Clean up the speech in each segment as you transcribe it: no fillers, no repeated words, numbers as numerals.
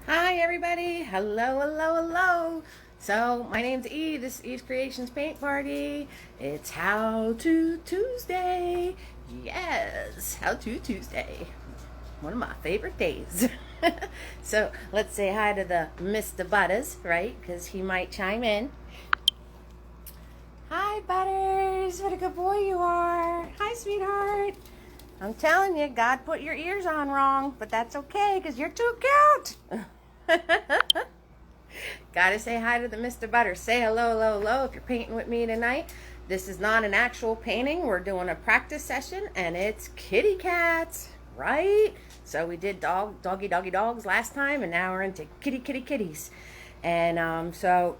Hi everybody, hello. So my name's Eve, this is Eve's Creations Paint Party. It's How To Tuesday. Yes, How To Tuesday. One of my favorite days. So let's say hi to the Mr. Butters, right? Because he might chime in. Hi Butters, what a good boy you are. Hi sweetheart. I'm telling you, God put your ears on wrong, but that's okay because you're too cute. Gotta say hi to the Mr. Butter. Say hello if you're painting with me tonight. This is not an actual painting. We're doing a practice session, and it's kitty cats, right? So we did doggy dogs last time, and now we're into kitties. And so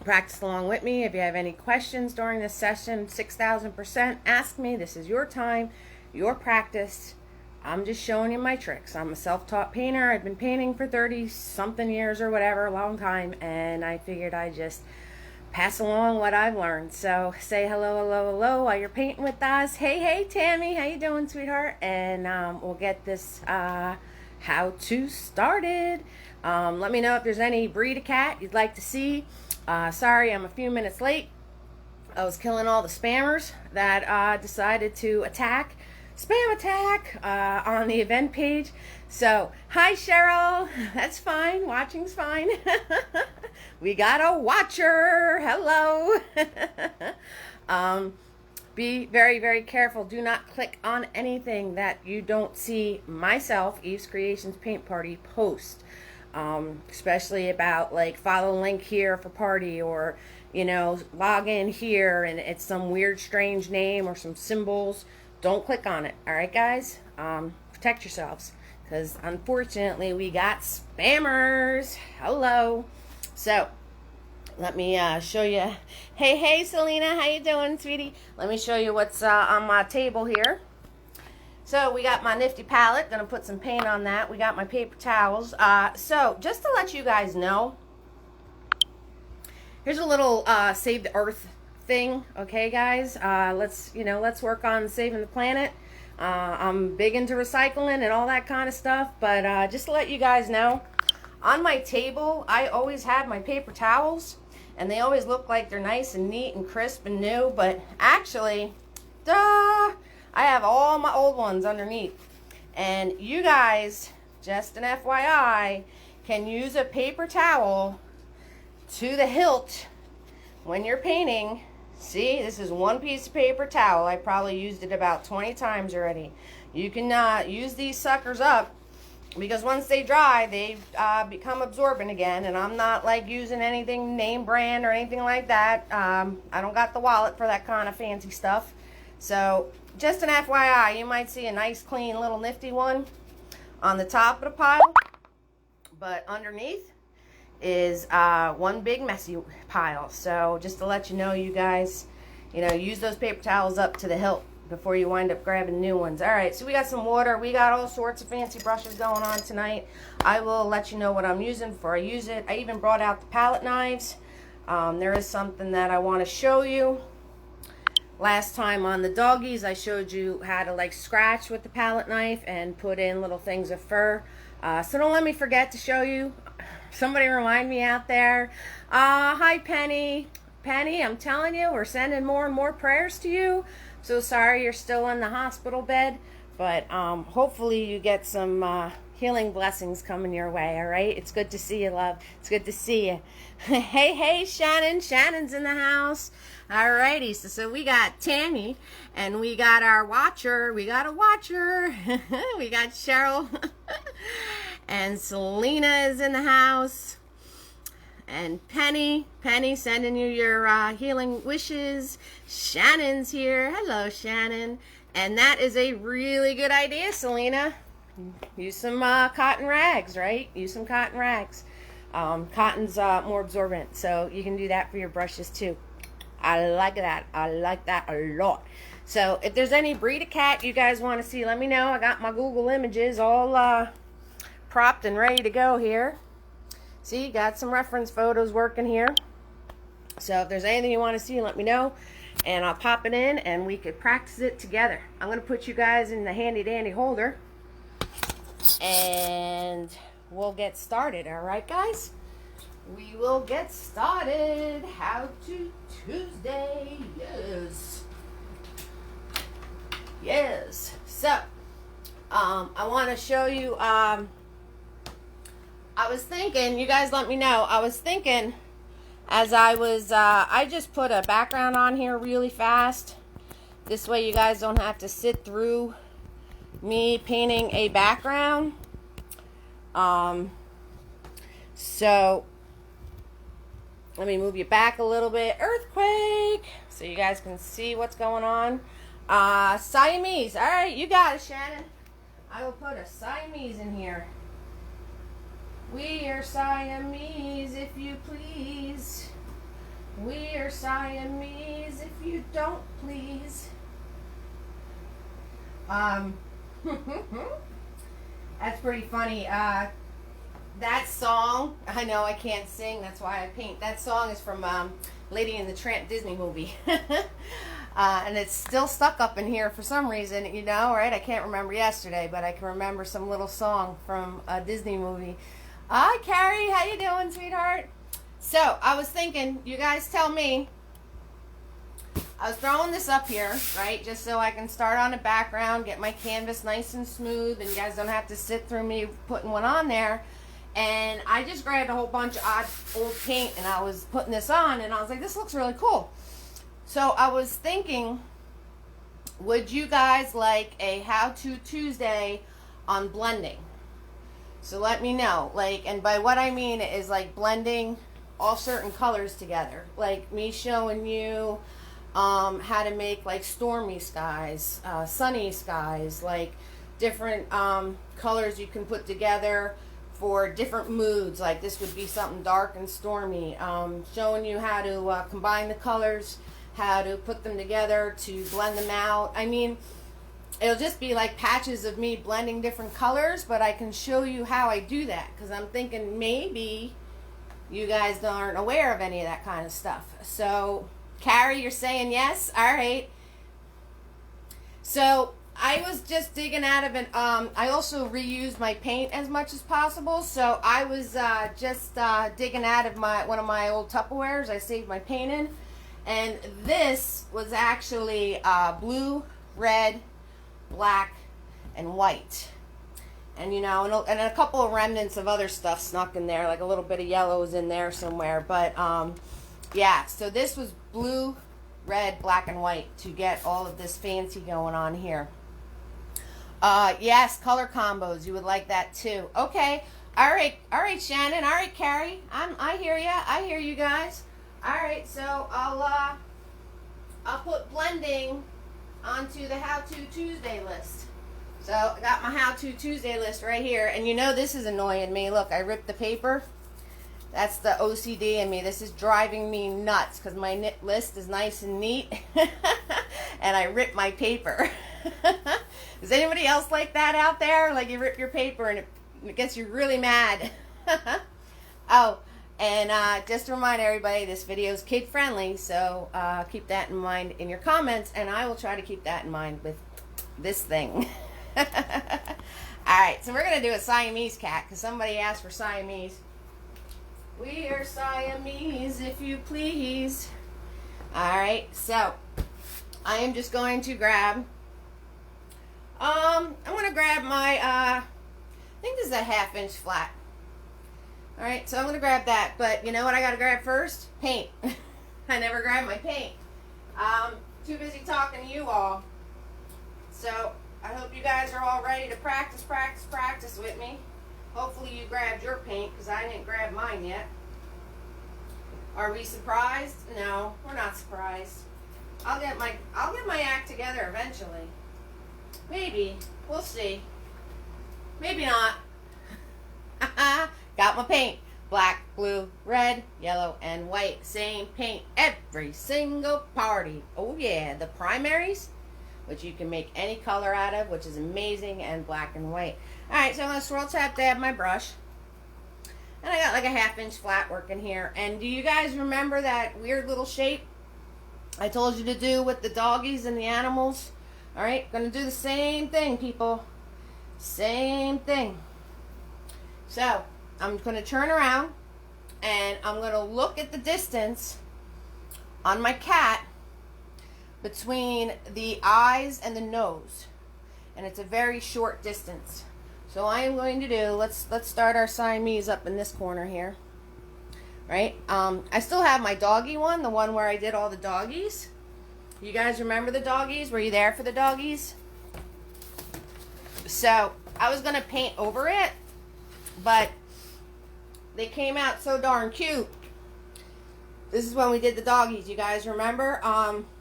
practice along with me. If you have any questions during this session, 6,000% ask me. This is your time, your practice. I'm just showing you my tricks. I'm a self-taught painter. I've been painting for 30-something years or whatever, a long time, and I figured I'd just pass along what I've learned. So say hello while you're painting with us. Hey, Tammy, how you doing, sweetheart? And we'll get this how-to started. Let me know if there's any breed of cat you'd like to see. Sorry, I'm a few minutes late. I was killing all the spammers that decided to attack. Spam attack on the event page. So, hi Cheryl. That's fine. Watching's fine. We got a watcher. Hello. Be very careful. Do not click on anything that you don't see myself, Eve's Creations Paint Party, post. Especially about like follow link here for party, or log in here and it's some weird strange name or some symbols. Don't click on it. All right, guys? Protect yourselves, because unfortunately we got spammers. Hello. So let me show you. Hey Selena, how you doing, sweetie? Let me show you what's on my table here. So we got my nifty palette. Gonna put some paint on that. We got my paper towels. So just to let you guys know, here's a little save the earth thing. Okay, guys, let's work on saving the planet. I'm big into recycling and all that kind of stuff, but just to let you guys know, on my table I always have my paper towels, and they always look like they're nice and neat and crisp and new, but actually, I have all my old ones underneath. And you guys, just an FYI, can use a paper towel to the hilt when you're painting. See, this is one piece of paper towel. I probably used it about 20 times already. You can use these suckers up, because once they dry, they become absorbent again. And I'm not like using anything name brand or anything like that. I don't got the wallet for that kind of fancy stuff. So just an FYI, you might see a nice clean little nifty one on the top of the pile, but underneath is one big messy pile. So just to let you know, you guys, use those paper towels up to the hilt before you wind up grabbing new ones. All right, so we got some water. We got all sorts of fancy brushes going on tonight. I will let you know what I'm using before I use it. I even brought out the palette knives. There is something that I want to show you. Last time on the doggies, I showed you how to like scratch with the palette knife and put in little things of fur. So don't let me forget to show you. Somebody remind me out there. Hi Penny. Penny, I'm telling you, we're sending more and more prayers to you. So sorry you're still in the hospital bed, but hopefully you get some healing blessings coming your way. All right, it's good to see you, love. It's good to see you. Hey Shannon. Shannon's in the house. All righty, so we got Tammy, and we got our watcher. We got a watcher. We got Cheryl. And Selena is in the house. And Penny sending you your healing wishes. Shannon's here. Hello, Shannon. And that is a really good idea, Selena. Use some cotton rags, right? Use some cotton rags. Cotton's more absorbent, so you can do that for your brushes too. I like that. I like that a lot. So if there's any breed of cat you guys want to see, let me know. I got my Google images all propped and ready to go here. See, got some reference photos working here. So if there's anything you want to see, let me know, and I'll pop it in and we could practice it together. I'm going to put you guys in the handy dandy holder, and we'll get started. All right, guys? We will get started. How to Tuesday. Yes. So, I want to show you, I was thinking, you guys let me know, I was thinking as I just put a background on here really fast. This way you guys don't have to sit through me painting a background. So let me move you back a little bit. Earthquake, so you guys can see what's going on. Siamese. All right, you got it, Shannon. I will put a Siamese in here. We are Siamese, if you please. We are Siamese, if you don't please. That's pretty funny. That song, I know I can't sing, that's why I paint. That song is from Lady and the Tramp Disney movie. And it's still stuck up in here for some reason, you know, right? I can't remember yesterday, but I can remember some little song from a Disney movie. Hi, Carrie. How you doing, sweetheart? So, I was thinking, you guys tell me. I was throwing this up here, right, just so I can start on the background, get my canvas nice and smooth, and you guys don't have to sit through me putting one on there. And I just grabbed a whole bunch of odd old paint, and I was putting this on, and I was like, this looks really cool. So I was thinking, would you guys like a how-to Tuesday on blending? So let me know. Like, and by what I mean is like blending all certain colors together. Like me showing you how to make like stormy skies, sunny skies, like different colors you can put together for different moods. Like this would be something dark and stormy. Showing you how to combine the colors, how to put them together to blend them out. I mean, it'll just be like patches of me blending different colors, but I can show you how I do that, because I'm thinking maybe you guys aren't aware of any of that kind of stuff. So, Carrie, you're saying yes? All right. So, I was just digging out of it. I also reused my paint as much as possible. So, I was just digging out of one of my old Tupperwares. I saved my paint in. And this was actually blue, red, black, and white. And you know, and a couple of remnants of other stuff snuck in there, like a little bit of yellow is in there somewhere. But yeah, so this was blue, red, black, and white to get all of this fancy going on here. Yes, color combos, you would like that too. Okay, all right, Shannon, all right, Carrie, I hear ya, I hear you guys. All right, so I'll put blending onto the How To Tuesday list. So I got my How To Tuesday list right here, and you know this is annoying me. Look, I ripped the paper. That's the OCD in me. This is driving me nuts because my list is nice and neat, and I ripped my paper. Is anybody else like that out there? Like you rip your paper and it gets you really mad. Oh. And just to remind everybody, this video is kid friendly, so keep that in mind in your comments, and I will try to keep that in mind with this thing. Alright, so we're going to do a Siamese cat, because somebody asked for Siamese. We are Siamese, if you please. Alright, so I am just going to grab, I'm going to grab my, I think this is a 1/2 inch flat. Alright, so I'm going to grab that, but you know what I got to grab first? Paint. I never grab my paint. Too busy talking to you all. So, I hope you guys are all ready to practice with me. Hopefully you grabbed your paint, because I didn't grab mine yet. Are we surprised? No, we're not surprised. I'll get my act together eventually. Maybe. We'll see. Maybe not. Got my paint. Black, blue, red, yellow, and white. Same paint every single party. Oh yeah, the primaries, which you can make any color out of, which is amazing, and black and white. Alright, so I'm going to swirl tap dab my brush. And I got like a 1/2 inch flat working here. And do you guys remember that weird little shape I told you to do with the doggies and the animals? Alright, going to do the same thing, people. Same thing. So I'm going to turn around and I'm going to look at the distance on my cat between the eyes and the nose, and it's a very short distance. So I am going to do, let's start our Siamese up in this corner here, right? I still have my doggy one, the one where I did all the doggies. You guys remember the doggies? Were you there for the doggies? So I was going to paint over it, but they came out so darn cute. This is when we did the doggies, you guys remember?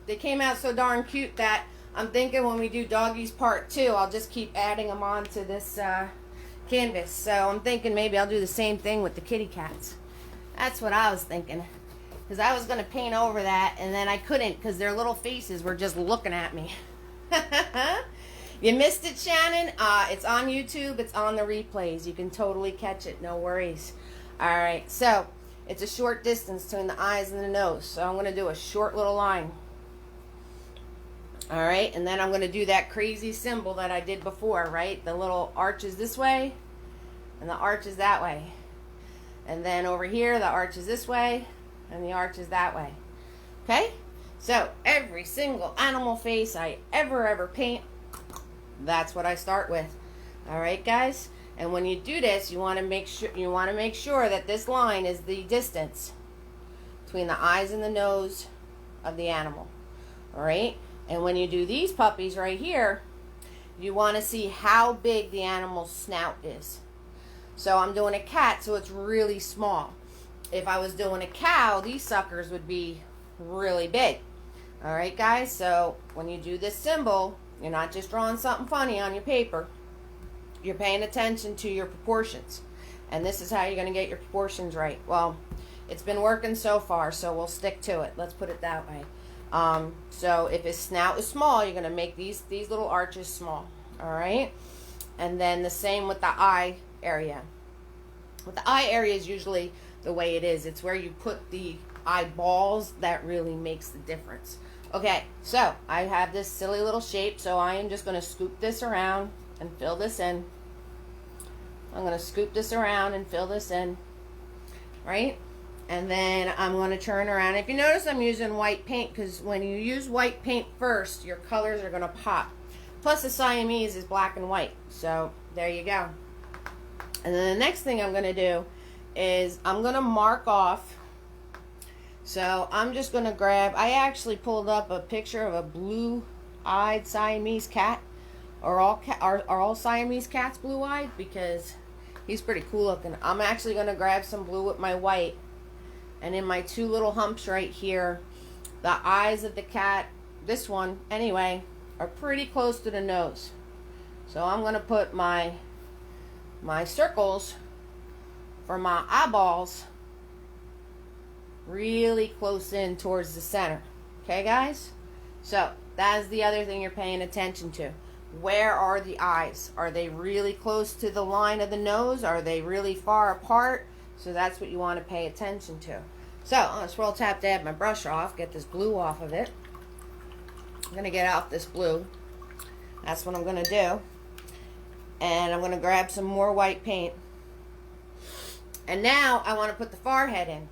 They came out so darn cute that I'm thinking when we do doggies part 2, I'll just keep adding them onto this canvas. So I'm thinking maybe I'll do the same thing with the kitty cats. That's what I was thinking. Because I was going to paint over that, and then I couldn't because their little faces were just looking at me. You missed it, Shannon? It's on YouTube. It's on the replays. You can totally catch it. No worries. All right. So it's a short distance between the eyes and the nose. So I'm going to do a short little line. All right. And then I'm going to do that crazy symbol that I did before, right? The little arches this way and the arches that way. And then over here, the arches this way and the arches that way. Okay? So every single animal face I ever paint, that's what I start with. All right, guys? And when you do this, you want to make sure that this line is the distance between the eyes and the nose of the animal. All right? And when you do these puppies right here, you want to see how big the animal's snout is. So I'm doing a cat, so it's really small. If I was doing a cow, these suckers would be really big. All right, guys? So when you do this symbol, you're not just drawing something funny on your paper. You're paying attention to your proportions. And this is how you're going to get your proportions right. Well, it's been working so far, so we'll stick to it. Let's put it that way. So if his snout is small, you're going to make these little arches small. All right? And then the same with the eye area. With the eye area is usually the way it is. It's where you put the eyeballs that really makes the difference. Okay, so I have this silly little shape, so I am just going to scoop this around and fill this in. I'm going to scoop this around and fill this in, right? And then I'm going to turn around. If you notice, I'm using white paint because when you use white paint first, your colors are going to pop. Plus the Siamese is black and white, so there you go. And then the next thing I'm going to do is I'm going to mark off. So I'm just going to grab, I actually pulled up a picture of a blue-eyed Siamese cat. Are all Siamese cats blue-eyed? Because he's pretty cool looking. I'm actually going to grab some blue with my white. And in my 2 little humps right here, the eyes of the cat, this one anyway, are pretty close to the nose. So I'm going to put my circles for my eyeballs really close in towards the center. Okay, guys? So that is the other thing you're paying attention to. Where are the eyes? Are they really close to the line of the nose? Are they really far apart? So that's what you want to pay attention to. So I'm going to swirl tap dab my brush off, get this blue off of it. I'm going to get out this blue. That's what I'm going to do. And I'm going to grab some more white paint. And now I want to put the forehead in.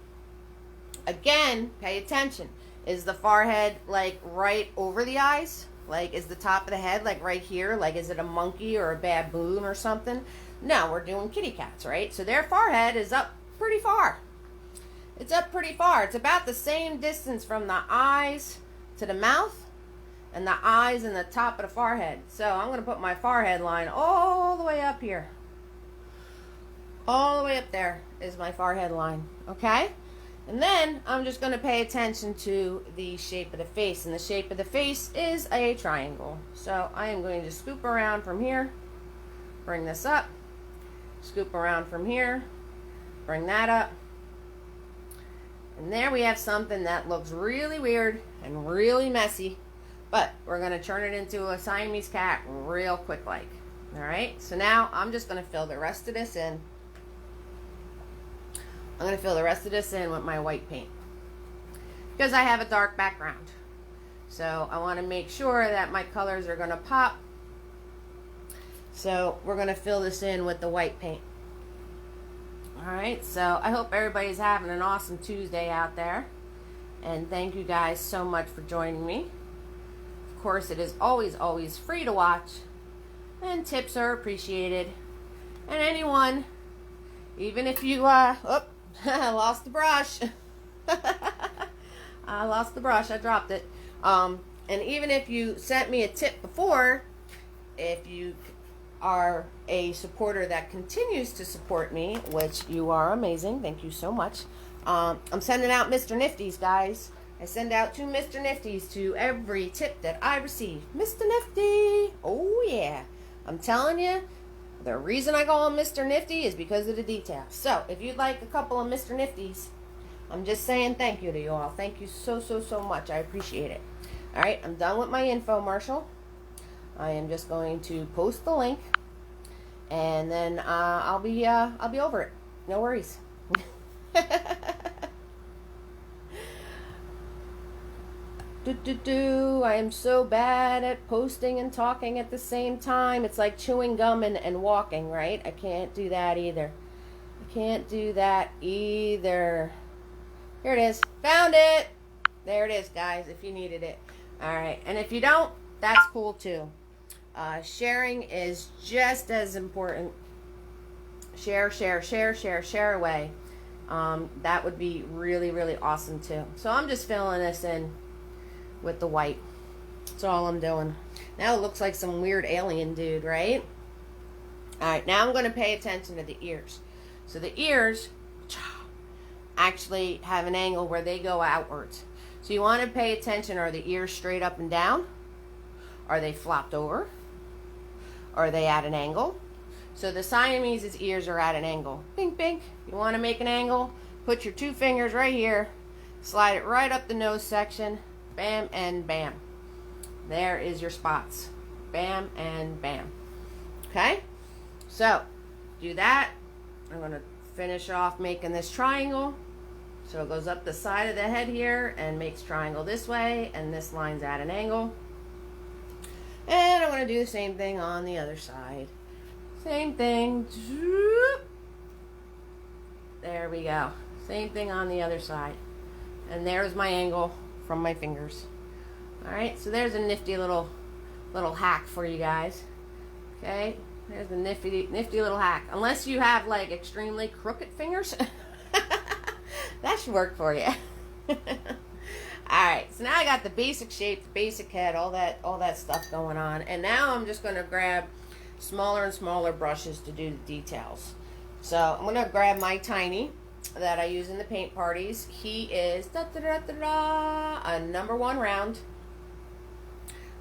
Again, pay attention. Is the forehead like right over the eyes? Like is the top of the head like right here? Like is it a monkey or a baboon or something? No, we're doing kitty cats, right? So their forehead is up pretty far. It's up pretty far. It's about the same distance from the eyes to the mouth and the eyes and the top of the forehead. So I'm going to put my forehead line all the way up here. All the way up there is my forehead line, okay? And then I'm just going to pay attention to the shape of the face. And the shape of the face is a triangle. So I am going to scoop around from here, bring this up, scoop around from here, bring that up. And there we have something that looks really weird and really messy. But we're going to turn it into a Siamese cat real quick like. Alright, so now I'm just going to fill the rest of this in. I'm going to fill the rest of this in with my white paint. Because I have a dark background. So I want to make sure that my colors are going to pop. So we're going to fill this in with the white paint. Alright, so I hope everybody's having an awesome Tuesday out there. And thank you guys so much for joining me. Of course, it is always free to watch. And tips are appreciated. And anyone, even if you, I lost the brush. I lost the brush, I dropped it. And even if you sent me a tip before, if you are a supporter that continues to support me, which you are amazing, thank you so much. I'm sending out Mr. Nifties, guys. I send out 2 Mr. Nifties to every tip that I receive. Mr. Nifty! Oh yeah. I'm telling you, the reason I go on Mr. Nifty is because of the details. So, if you'd like a couple of Mr. Nifties, I'm just saying thank you to you all. Thank you so much. I appreciate it. Alright, I'm done with my infomercial. I am just going to post the link, and then I'll be over it. No worries. I am so bad at posting and talking at the same time. It's like chewing gum and walking, right? I can't do that either. I can't do that either. Here it is. Found it. There it is, guys, if you needed it. Alright, and if you don't, that's cool too. Sharing is just as important. Share away. That would be really awesome too. So I'm just filling this in with the white. That's all I'm doing. Now it looks like some weird alien dude, right? Alright, now I'm going to pay attention to the ears. So the ears actually have an angle where they go outwards. So you want to pay attention. Are the ears straight up and down? Are they flopped over? Are they at an angle? So the Siamese ears are at an angle. Bink, bink. You want to make an angle? Put your 2 fingers right here. Slide it right up the nose section. Bam and bam. There is your spots. Bam and bam. Okay? So, do that. I'm going to finish off making this triangle. So it goes up the side of the head here and makes triangle this way. And this line's at an angle. And I'm going to do the same thing on the other side. Same thing. There we go. Same thing on the other side. And there's my angle from my fingers. Alright, so there's a nifty little hack for you guys. Okay, there's the nifty little hack. Unless you have like extremely crooked fingers. That should work for you. Alright, so now I got the basic shape, the basic head, all that stuff going on. And now I'm just going to grab smaller and smaller brushes to do the details. So I'm going to grab my Tiny that I use in the paint parties. He is a number 1 round.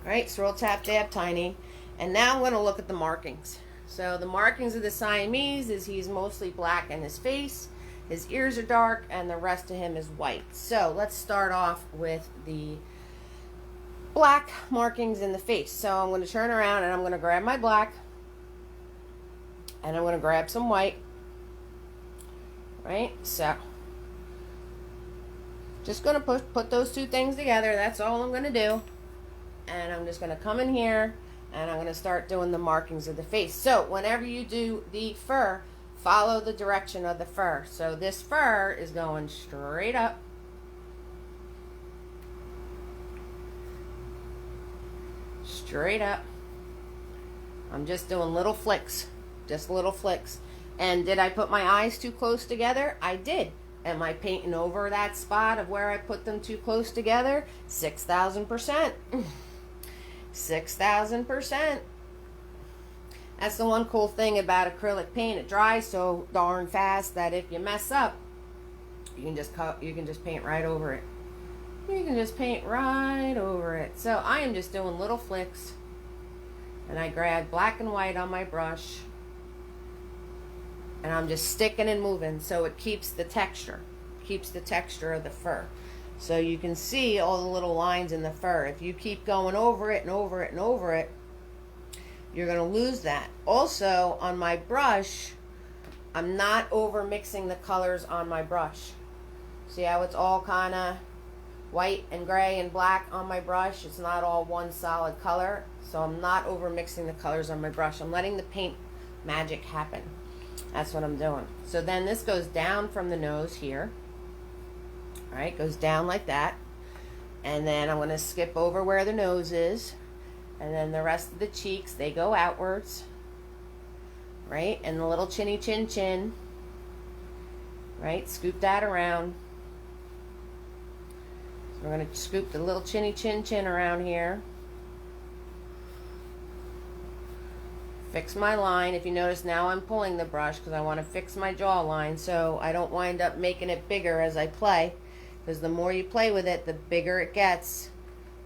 Alright, swirl, tap, dab, Tiny. And now I'm going to look at the markings. So the markings of the Siamese is he's mostly black in his face. His ears are dark, and the rest of him is white. So let's start off with the black markings in the face. So I'm going to turn around, and I'm going to grab my black, and I'm going to grab some white. Right? So just going to put those 2 things together. That's all I'm going to do. And I'm just going to come in here, and I'm going to start doing the markings of the face. So whenever you do the fur, follow the direction of the fur. So this fur is going straight up. Straight up. I'm just doing little flicks. Just little flicks. And did I put my eyes too close together? I did. Am I painting over that spot of where I put them too close together? 6,000%. 6,000%. That's the one cool thing about acrylic paint. It dries so darn fast that if you mess up, you can just paint right over it. You can just paint right over it. So I am just doing little flicks, and I grab black and white on my brush, and I'm just sticking and moving so it keeps the texture of the fur. So you can see all the little lines in the fur. If you keep going over it and over it and over it, you're going to lose that. Also, on my brush, I'm not over mixing the colors on my brush. See how it's all kind of white and gray and black on my brush? It's not all one solid color. So I'm not over mixing the colors on my brush. I'm letting the paint magic happen. That's what I'm doing. So then this goes down from the nose here. All right, goes down like that. And then I'm going to skip over where the nose is. And then the rest of the cheeks, they go outwards. Right? And the little chinny chin chin. Right? Scoop that around. So we're going to scoop the little chinny chin chin around here. Fix my line. If you notice, now I'm pulling the brush because I want to fix my jawline so I don't wind up making it bigger as I play. Because the more you play with it, the bigger it gets.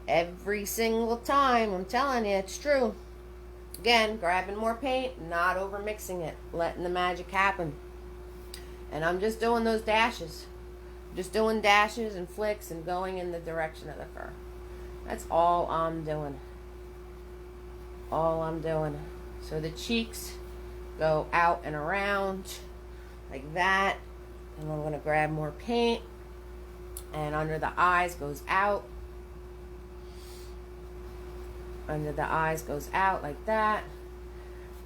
Every single time. I'm telling you, it's true. Again, grabbing more paint, not over mixing it, letting the magic happen. And I'm just doing those dashes. Just doing dashes and flicks and going in the direction of the fur. That's all I'm doing. All I'm doing. So the cheeks go out and around like that. And I'm going to grab more paint. And under the eyes goes out. Under the eyes goes out like that.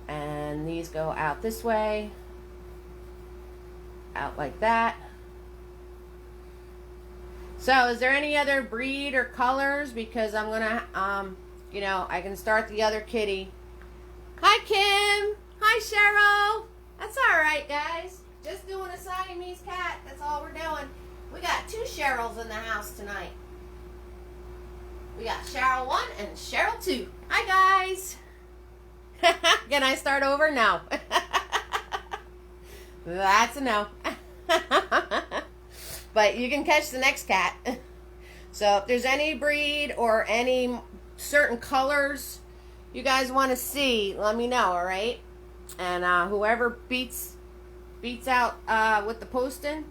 And these go out this way. Out like that. So is there any other breed or colors? Because I'm going to, you know, I can start the other kitty. Hi, Kim. Hi, Cheryl. That's all right, guys. Just doing a Siamese cat. That's all we're doing. We got 2 Cheryls in the house tonight. We got Cheryl 1 and Cheryl 2. Hi, guys. Can I start over? No. That's a no. But you can catch the next cat. So if there's any breed or any certain colors you guys want to see, let me know, all right? And whoever beats out with the posting,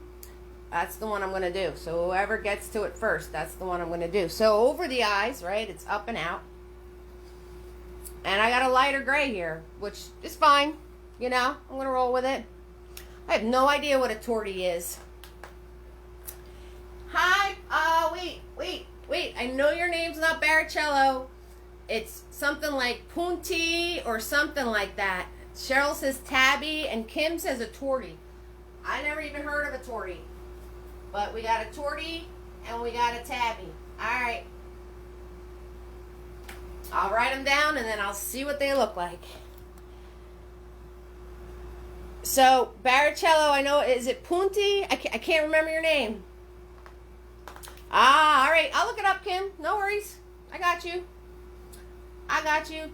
that's the one I'm going to do. So whoever gets to it first, that's the one I'm going to do. So over the eyes, right, it's up and out. And I got a lighter gray here, which is fine. You know, I'm going to roll with it. I have no idea what a tortie is. Hi, wait. I know your name's not Baricello. It's something like Punti or something like that. Cheryl says Tabby and Kim says a tortie. I never even heard of a tortie. But we got a tortie and we got a tabby. All right. I'll write them down and then I'll see what they look like. So, Baricello, I know, is it Punti? I can't remember your name. All right. I'll look it up, Kim. No worries. I got you.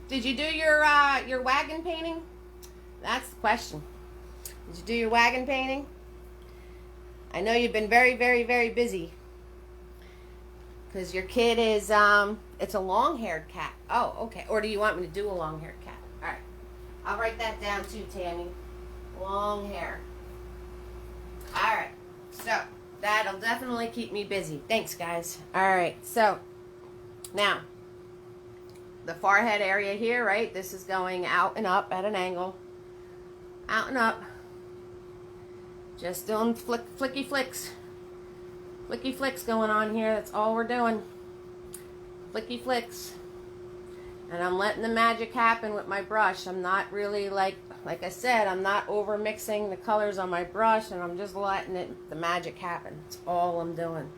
Did you do your wagon painting? That's the question. Did you do your wagon painting? I know you've been very, very, very busy. Because your kid is, it's a long-haired cat. Oh, okay. Or do you want me to do a long-haired cat? All right. I'll write that down too, Tammy. Long hair. All right. So, that'll definitely keep me busy. Thanks, guys. All right. So, now, the forehead area here, right? This is going out and up at an angle. Out and up. Just doing flicky flicks. Flicky flicks going on here. That's all we're doing. Flicky flicks. And I'm letting the magic happen with my brush. I'm not really like I said, I'm not over mixing the colors on my brush, and I'm just letting the magic happen. That's all I'm doing.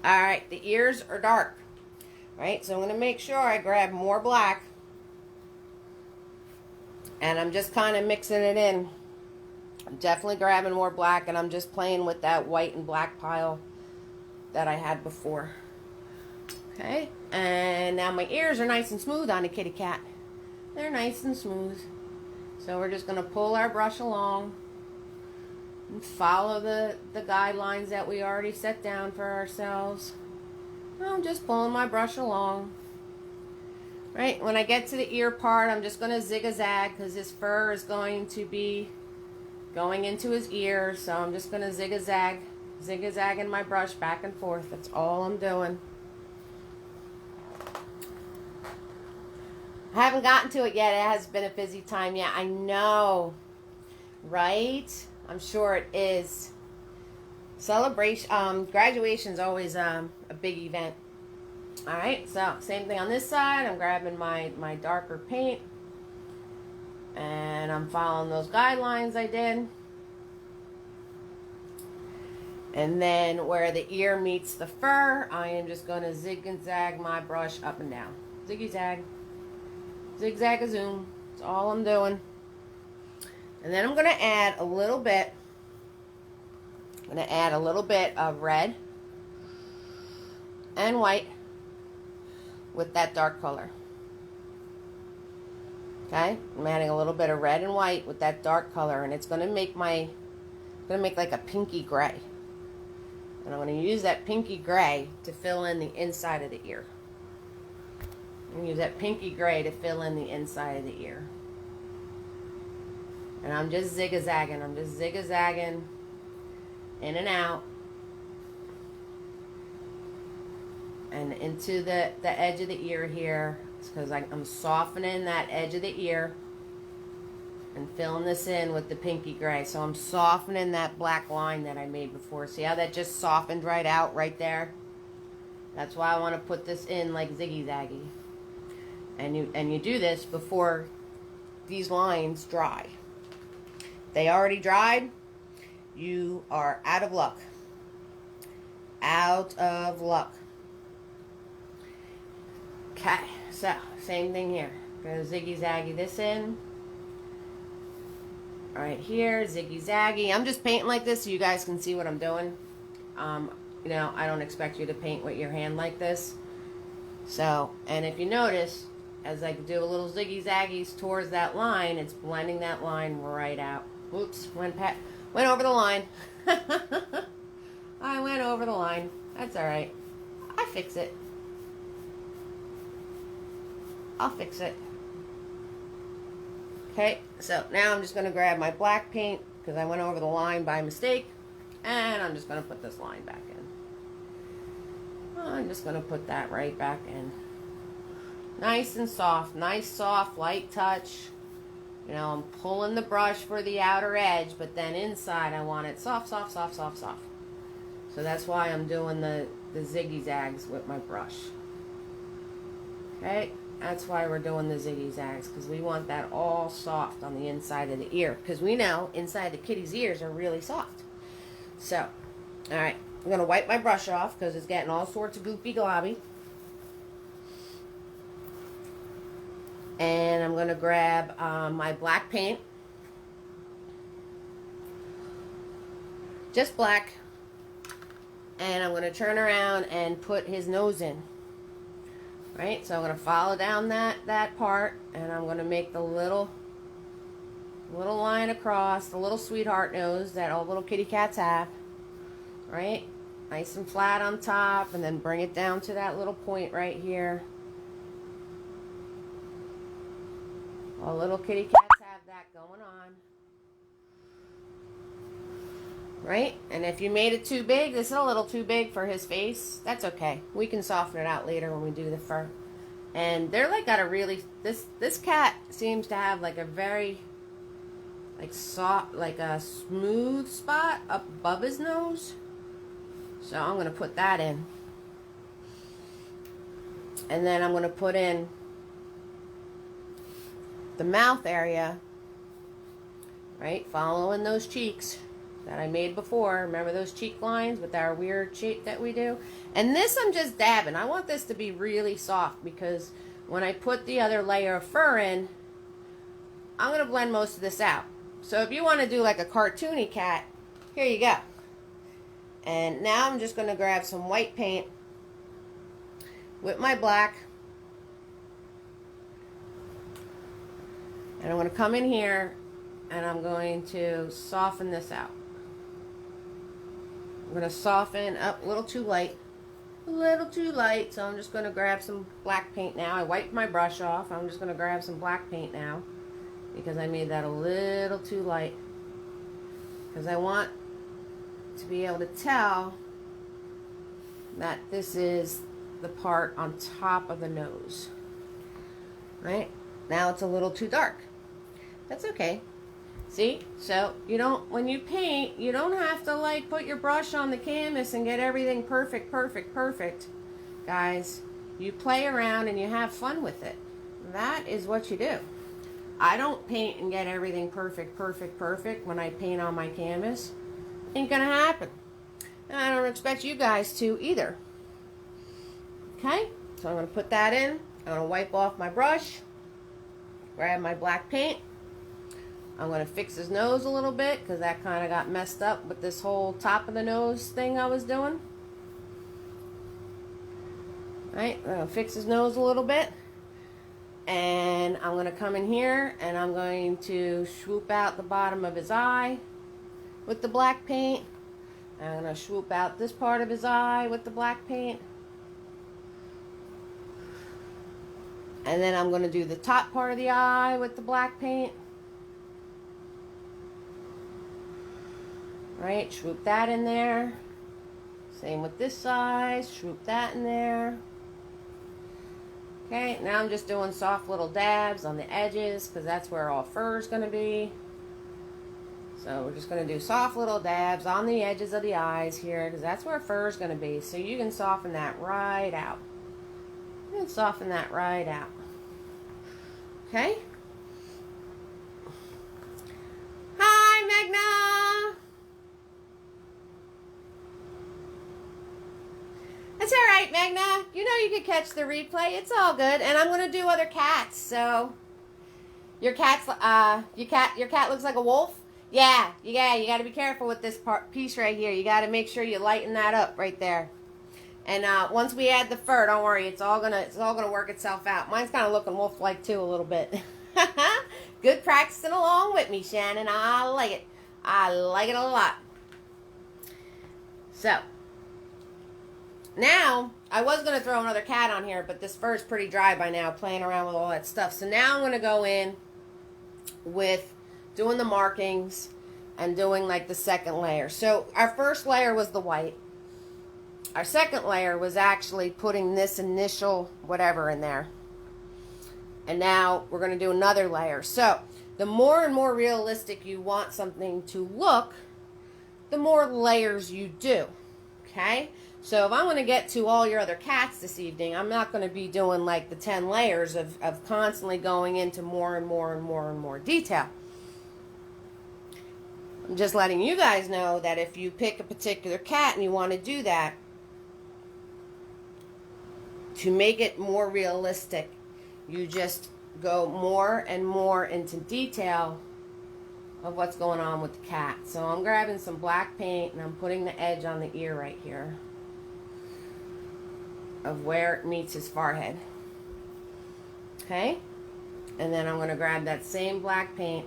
All right, the ears are dark. Right, so I'm going to make sure I grab more black. And I'm just kind of mixing it in. I'm definitely grabbing more black, and I'm just playing with that white and black pile that I had before. Okay, and now my ears are nice and smooth on a kitty cat. They're nice and smooth. So we're just going to pull our brush along and follow the guidelines that we already set down for ourselves. I'm just pulling my brush along. Right, when I get to the ear part, I'm just going to zig-a-zag because his fur is going to be going into his ear. So I'm just going to zig-a-zagging my brush back and forth. That's all I'm doing. I haven't gotten to it yet. It has been a busy time. Yeah, I know. Right? I'm sure it is. Celebration, graduation's always a big event. Alright, so same thing on this side. I'm grabbing my darker paint. And I'm following those guidelines I did. And then where the ear meets the fur, I am just going to zig and zag my brush up and down. Ziggy zag. Zigzag a zoom. That's all I'm doing. And then I'm going to add a little bit. I'm going to add a little bit of red and white with that dark color. Okay? I'm adding a little bit of red and white with that dark color, and it's going to make like a pinky gray. And I'm going to use that pinky gray to fill in the inside of the ear. I'm going to use that pinky gray to fill in the inside of the ear. And I'm just zig-a-zagging. I'm just zig-a-zagging in and out. And into the edge of the ear here. It's because I'm softening that edge of the ear and filling this in with the pinky gray. So I'm softening that black line that I made before. See how that just softened right out right there? That's why I want to put this in like ziggy-zaggy. And you do this before these lines dry. They already dried. You are out of luck. Out of luck. Okay, so same thing here. Gonna ziggy-zaggy this in. Right here, ziggy-zaggy. I'm just painting like this so you guys can see what I'm doing. You know, I don't expect you to paint with your hand like this. So, and if you notice, as I do a little ziggy-zaggies towards that line, it's blending that line right out. Oops, went over the line. I went over the line. That's alright. I fix it. I'll fix it. Okay, so now I'm just going to grab my black paint because I went over the line by mistake, and I'm just going to put this line back in. I'm just going to put that right back in. Nice and soft, light touch. You know, I'm pulling the brush for the outer edge, but then inside I want it soft, soft, soft, soft, soft. So that's why I'm doing the ziggy zags with my brush. Okay. That's why we're doing the ziggy zags, because we want that all soft on the inside of the ear, because we know inside the kitty's ears are really soft. So, alright, I'm going to wipe my brush off because it's getting all sorts of goopy globby. And I'm going to grab my black paint. Just black. And I'm going to turn around and put his nose in. Right, so I'm going to follow down that part, and I'm going to make the little line across, the little sweetheart nose that all little kitty cats have. Right, nice and flat on top, and then bring it down to that little point right here. All little kitty cats have that going on. Right, and if you made it too big, this is a little too big for his face, that's okay. We can soften it out later when we do the fur. And they're like got a really, this cat seems to have like a very like soft, like a smooth spot up above his nose. So I'm going to put that in. And then I'm going to put in the mouth area, right, following those cheeks that I made before. Remember those cheek lines with our weird shape that we do? And this I'm just dabbing. I want this to be really soft because when I put the other layer of fur in, I'm going to blend most of this out. So if you want to do like a cartoony cat, here you go. And now I'm just going to grab some white paint with my black. And I'm going to come in here and I'm going to soften this out. I'm going to soften up a little too light. A little too light. So I'm just going to grab some black paint now. I wiped my brush off. I'm just going to grab some black paint now. Because I made that a little too light. Because I want to be able to tell that this is the part on top of the nose. Right? Now it's a little too dark. That's okay. See? So you don't, when you paint, you don't have to like put your brush on the canvas and get everything perfect, perfect, perfect. Guys, you play around and you have fun with it. That is what you do. I don't paint and get everything perfect when I paint on my canvas. Ain't gonna happen. And I don't expect you guys to either. Okay, so I'm gonna put that in. I'm gonna wipe off my brush, grab my black paint. I'm gonna fix his nose a little bit because that kind of got messed up with this whole top of the nose thing I was doing. Right, I'm gonna fix his nose a little bit. And I'm going to come in here and I'm going to swoop out the bottom of his eye with the black paint. I'm going to swoop out this part of his eye with the black paint. And then I'm going to do the top part of the eye with the black paint. Right, swoop that in there. Same with this side, swoop that in there. Okay, now I'm just doing soft little dabs on the edges because that's where all fur is going to be. So we're just going to do soft little dabs on the edges of the eyes here because that's where fur is going to be. So you can soften that right out. You can soften that right out. Okay. Hi, Magna. That's all right, Magna. You know you could catch the replay. It's all good. And I'm going to do other cats. So your cat looks like a wolf? Yeah, you got to be careful with this piece right here. You got to make sure you lighten that up right there. And once we add the fur, don't worry, it's all gonna work itself out. Mine's kind of looking wolf-like too a little bit. Good practicing along with me, Shannon. I like it. I like it a lot. So now, I was going to throw another cat on here, but this fur is pretty dry by now, playing around with all that stuff. So now I'm going to go in with doing the markings and doing like the second layer. So our first layer was the white. Our second layer was actually putting this initial whatever in there. And now we're going to do another layer. So the more and more realistic you want something to look, the more layers you do. Okay? So if I'm going to get to all your other cats this evening, I'm not going to be doing like the 10 layers of constantly going into more and more and more and more detail. I'm just letting you guys know that if you pick a particular cat and you want to do that, to make it more realistic, you just go more and more into detail of what's going on with the cat. So I'm grabbing some black paint and I'm putting the edge on the ear right here of where it meets his forehead. Okay? And then I'm going to grab that same black paint.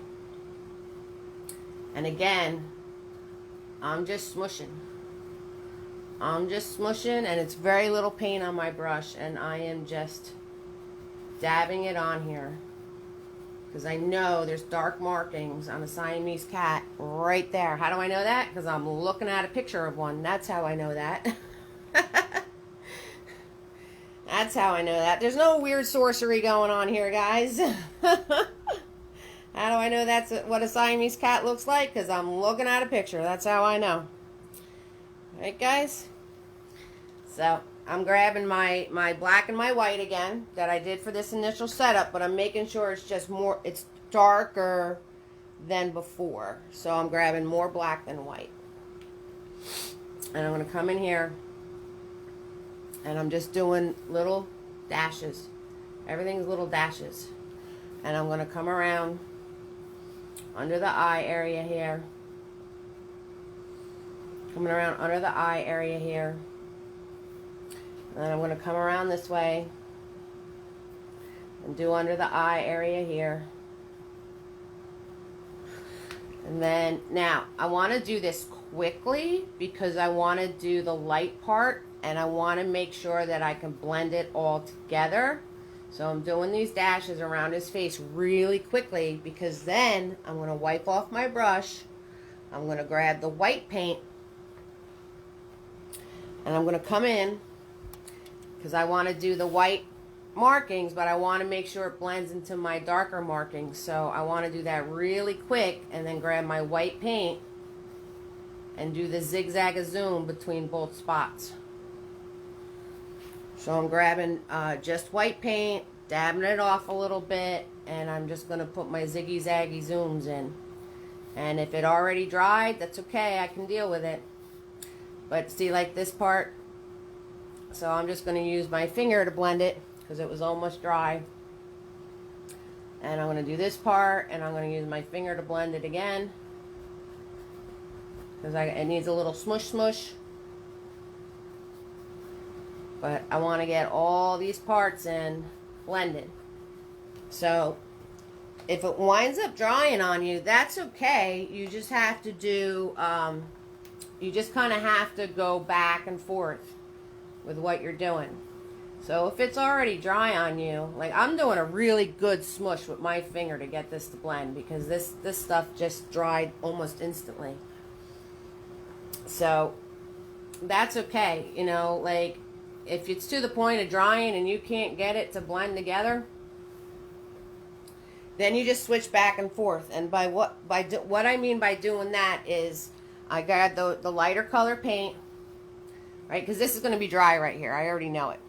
And again, I'm just smushing. I'm just smushing, and it's very little paint on my brush, and I am just dabbing it on here. Because I know there's dark markings on a Siamese cat right there. How do I know that? Because I'm looking at a picture of one. That's how I know that. That's how I know that. There's no weird sorcery going on here, guys. How do I know that's what a Siamese cat looks like? Because I'm looking at a picture. That's how I know. Alright, guys? So, I'm grabbing my black and my white again that I did for this initial setup, but I'm making sure it's just more, it's darker than before. So, I'm grabbing more black than white. And I'm going to come in here and I'm just doing little dashes. Everything's little dashes. And I'm going to come around under the eye area here. Coming around under the eye area here. And then I'm going to come around this way and do under the eye area here. And then, now, I want to do this quickly because I want to do the light part and I want to make sure that I can blend it all together. So I'm doing these dashes around his face really quickly because then I'm going to wipe off my brush. I'm going to grab the white paint and I'm going to come in because I want to do the white markings, but I want to make sure it blends into my darker markings. So I want to do that really quick and then grab my white paint and do the zigzag-a-zoom between both spots. So I'm grabbing just white paint, dabbing it off a little bit, and I'm just going to put my ziggy zaggy zooms in. And if it already dried, that's okay, I can deal with it. But see, like this part, so I'm just going to use my finger to blend it because it was almost dry. And I'm going to do this part, and I'm going to use my finger to blend it again because it needs a little smush smush. But I want to get all these parts in blended. So if it winds up drying on you, that's okay. You just have to do, you just kind of have to go back and forth with what you're doing. So if it's already dry on you, like I'm doing a really good smush with my finger to get this to blend because this stuff just dried almost instantly. So that's okay, you know, like if it's to the point of drying and you can't get it to blend together, then you just switch back and forth. And what I mean by doing that is I got the lighter color paint, right? Because this is going to be dry right here. I already know it.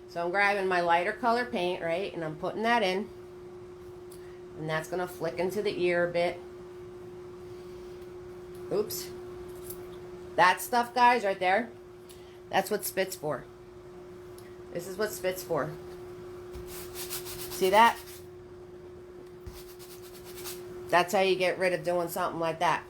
So I'm grabbing my lighter color paint, right? And I'm putting that in. And that's going to flick into the ear a bit. Oops. That stuff, guys, right there, that's what spit's for. This is what spit's for. See that? That's how you get rid of doing something like that.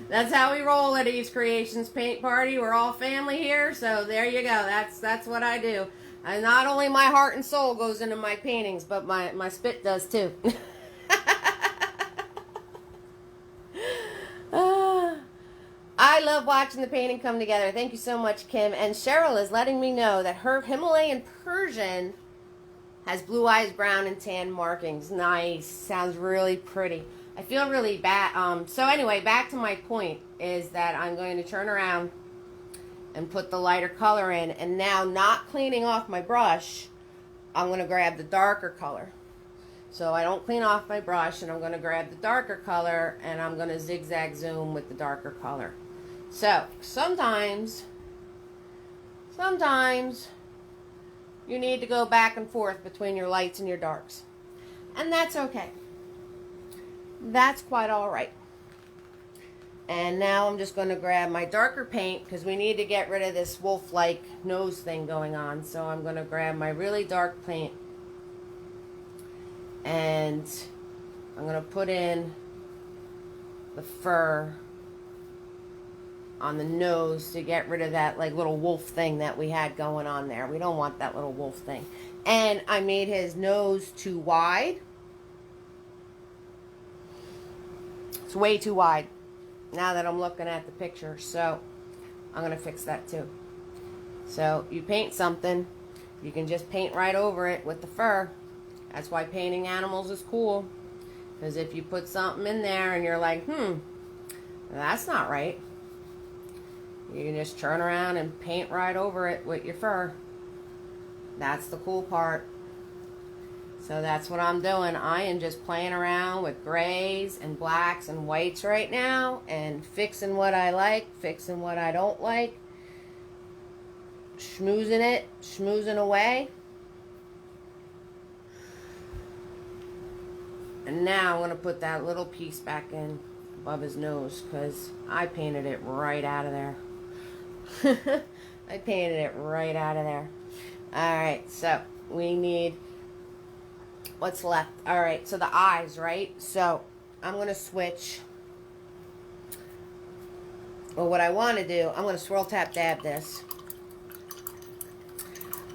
That's how we roll at Eve's Creations Paint Party. We're all family here, so there you go. That's what I do. And not only my heart and soul goes into my paintings, but my spit does too. I love watching the painting come together. Thank you so much, Kim. And Cheryl is letting me know that her Himalayan Persian has blue eyes, brown, and tan markings. Nice. Sounds really pretty. I feel really bad. So anyway, back to my point is that I'm going to turn around and put the lighter color in. And now, not cleaning off my brush, I'm going to grab the darker color. So I don't clean off my brush, and I'm going to grab the darker color, and I'm going to zigzag zoom with the darker color. So sometimes you need to go back and forth between your lights and your darks. And that's okay. That's quite all right. And now I'm just going to grab my darker paint because we need to get rid of this wolf-like nose thing going on. So I'm going to grab my really dark paint. And I'm going to put in the fur on the nose to get rid of that like little wolf thing that we had going on there. We don't want that little wolf thing. And I made his nose too wide. It's way too wide now that I'm looking at the picture. So I'm going to fix that too. So you paint something, you can just paint right over it with the fur. That's why painting animals is cool. Because if you put something in there and you're like, that's not right, you can just turn around and paint right over it with your fur. That's the cool part. So that's what I'm doing. I am just playing around with grays and blacks and whites right now and fixing what I like, fixing what I don't like, schmoozing it, schmoozing away. And now I'm going to put that little piece back in above his nose because I painted it right out of there. I painted it right out of there. Alright, so we need, what's left? Alright, so the eyes, right? So I'm going to switch. Well, what I want to do, I'm going to swirl tap dab this.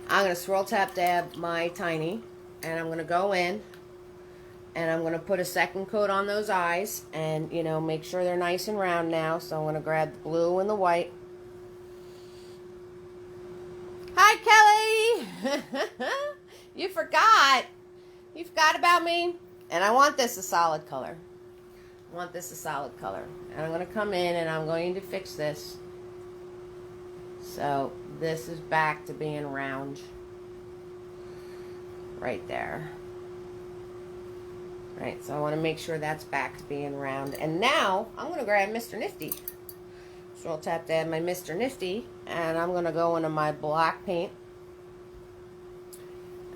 I'm going to swirl tap dab my tiny, and I'm going to go in. And I'm going to put a second coat on those eyes and, you know, make sure they're nice and round now. So I'm going to grab the blue and the white. Hi, Kelly! You forgot. You forgot about me. And I want this a solid color. I want this a solid color. And I'm going to come in and I'm going to fix this. So this is back to being round. Right there. Right, so I want to make sure that's back to being round. And now, I'm going to grab Mr. Nifty. So I'll tap dab my Mr. Nifty, and I'm going to go into my black paint.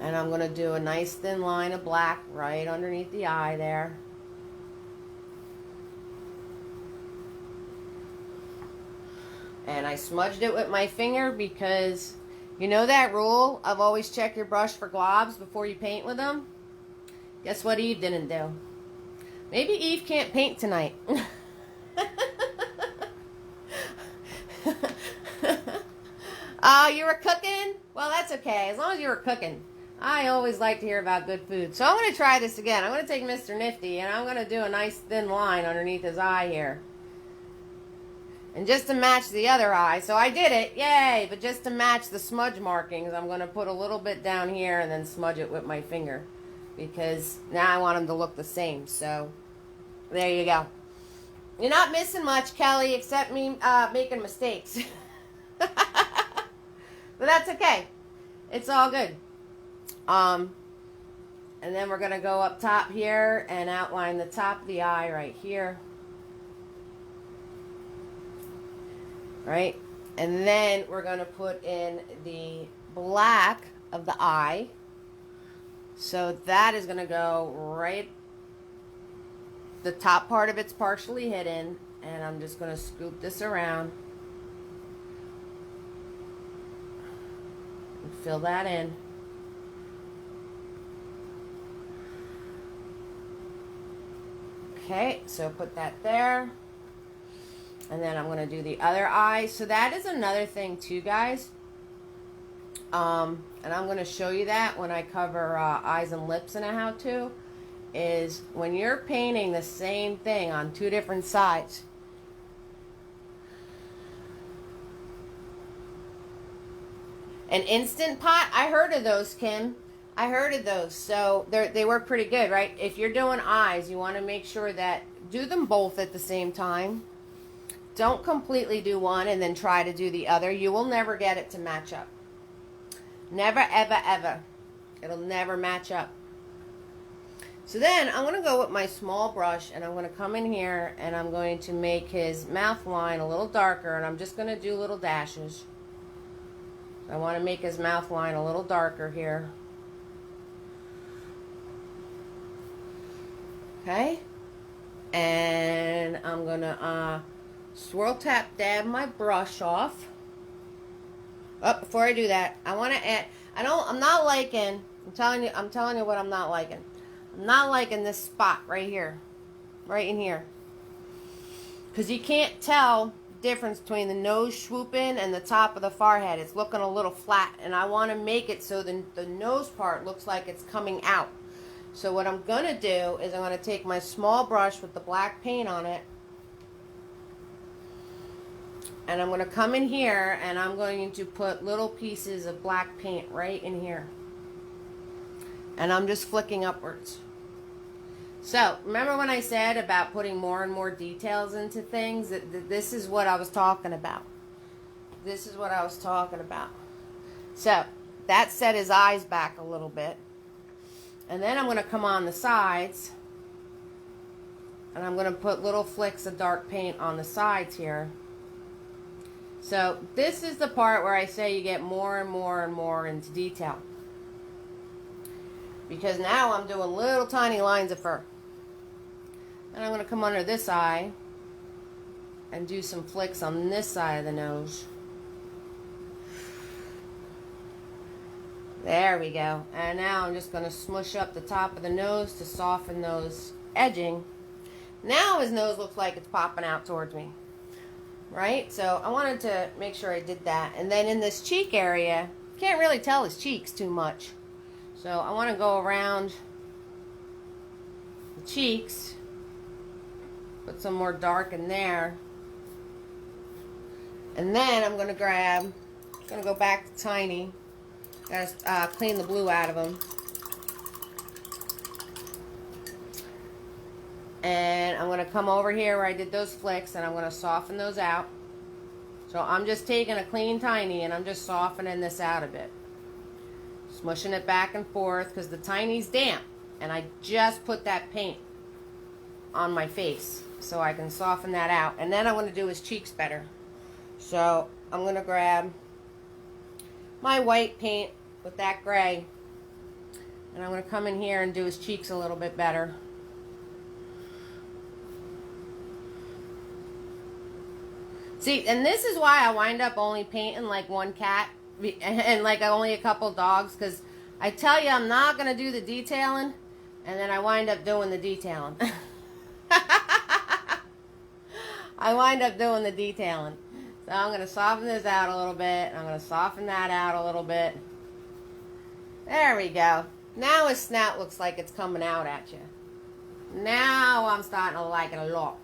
And I'm going to do a nice thin line of black right underneath the eye there. And I smudged it with my finger because you know that rule of always check your brush for globs before you paint with them? Guess what Eve didn't do? Maybe Eve can't paint tonight. Oh, you were cooking? Well, that's okay. As long as you were cooking. I always like to hear about good food. So I'm going to try this again. I'm going to take Mr. Nifty and I'm going to do a nice thin line underneath his eye here. And just to match the other eye. So I did it. Yay! But just to match the smudge markings, I'm going to put a little bit down here and then smudge it with my finger. Because now I want them to look the same. So there you go. You're not missing much, Kelly, except me making mistakes. But that's okay. It's all good. And then we're going to go up top here and outline the top of the eye right here. Right? And then we're going to put in the black of the eye. So that is going to go right, the top part of it's partially hidden, and I'm just going to scoop this around and fill that in. Okay, so put that there. And then I'm going to do the other eye. So that is another thing too, guys. And I'm going to show you that when I cover eyes and lips in a how-to, is when you're painting the same thing on two different sides. An Instant Pot, I heard of those, Kim. I heard of those. So they work pretty good, right? If you're doing eyes, you want to make sure that do them both at the same time. Don't completely do one and then try to do the other. You will never get it to match up. Never, ever, ever. It'll never match up. So then I'm going to go with my small brush and I'm going to come in here and I'm going to make his mouth line a little darker, and I'm just going to do little dashes. I want to make his mouth line a little darker here. Okay? And I'm going to swirl tap dab my brush off. Oh, before I do that, I want to add, I'm not liking, I'm telling you what I'm not liking. I'm not liking this spot right here. Right in here. Because you can't tell the difference between the nose swooping and the top of the forehead. It's looking a little flat, and I want to make it so the nose part looks like it's coming out. So what I'm going to do is I'm going to take my small brush with the black paint on it, and I'm going to come in here and I'm going to put little pieces of black paint right in here. And I'm just flicking upwards. So, remember when I said about putting more and more details into things? This is what I was talking about. This is what I was talking about. So, that set his eyes back a little bit. And then I'm going to come on the sides. And I'm going to put little flicks of dark paint on the sides here. So this is the part where I say you get more and more and more into detail. Because now I'm doing little tiny lines of fur. And I'm going to come under this eye and do some flicks on this side of the nose. There we go. And now I'm just going to smush up the top of the nose to soften those edging. Now his nose looks like it's popping out towards me. Right? So I wanted to make sure I did that. And then in this cheek area, can't really tell his cheeks too much. So I want to go around the cheeks. Put some more dark in there. And then I'm going to go back to Tiny. Gotta clean the blue out of him. And I'm going to come over here where I did those flicks, and I'm going to soften those out. So I'm just taking a clean Tiny and I'm just softening this out a bit. Smushing it back and forth because the Tiny's damp. And I just put that paint on my face so I can soften that out. And then I want to do his cheeks better. So I'm going to grab my white paint with that gray. And I'm going to come in here and do his cheeks a little bit better. See, and this is why I wind up only painting like one cat and like only a couple dogs, because I tell you I'm not going to do the detailing, and then I wind up doing the detailing. I wind up doing the detailing. So I'm going to soften this out a little bit. I'm going to soften that out a little bit. There we go. Now his snout looks like it's coming out at you. Now I'm starting to like it a lot.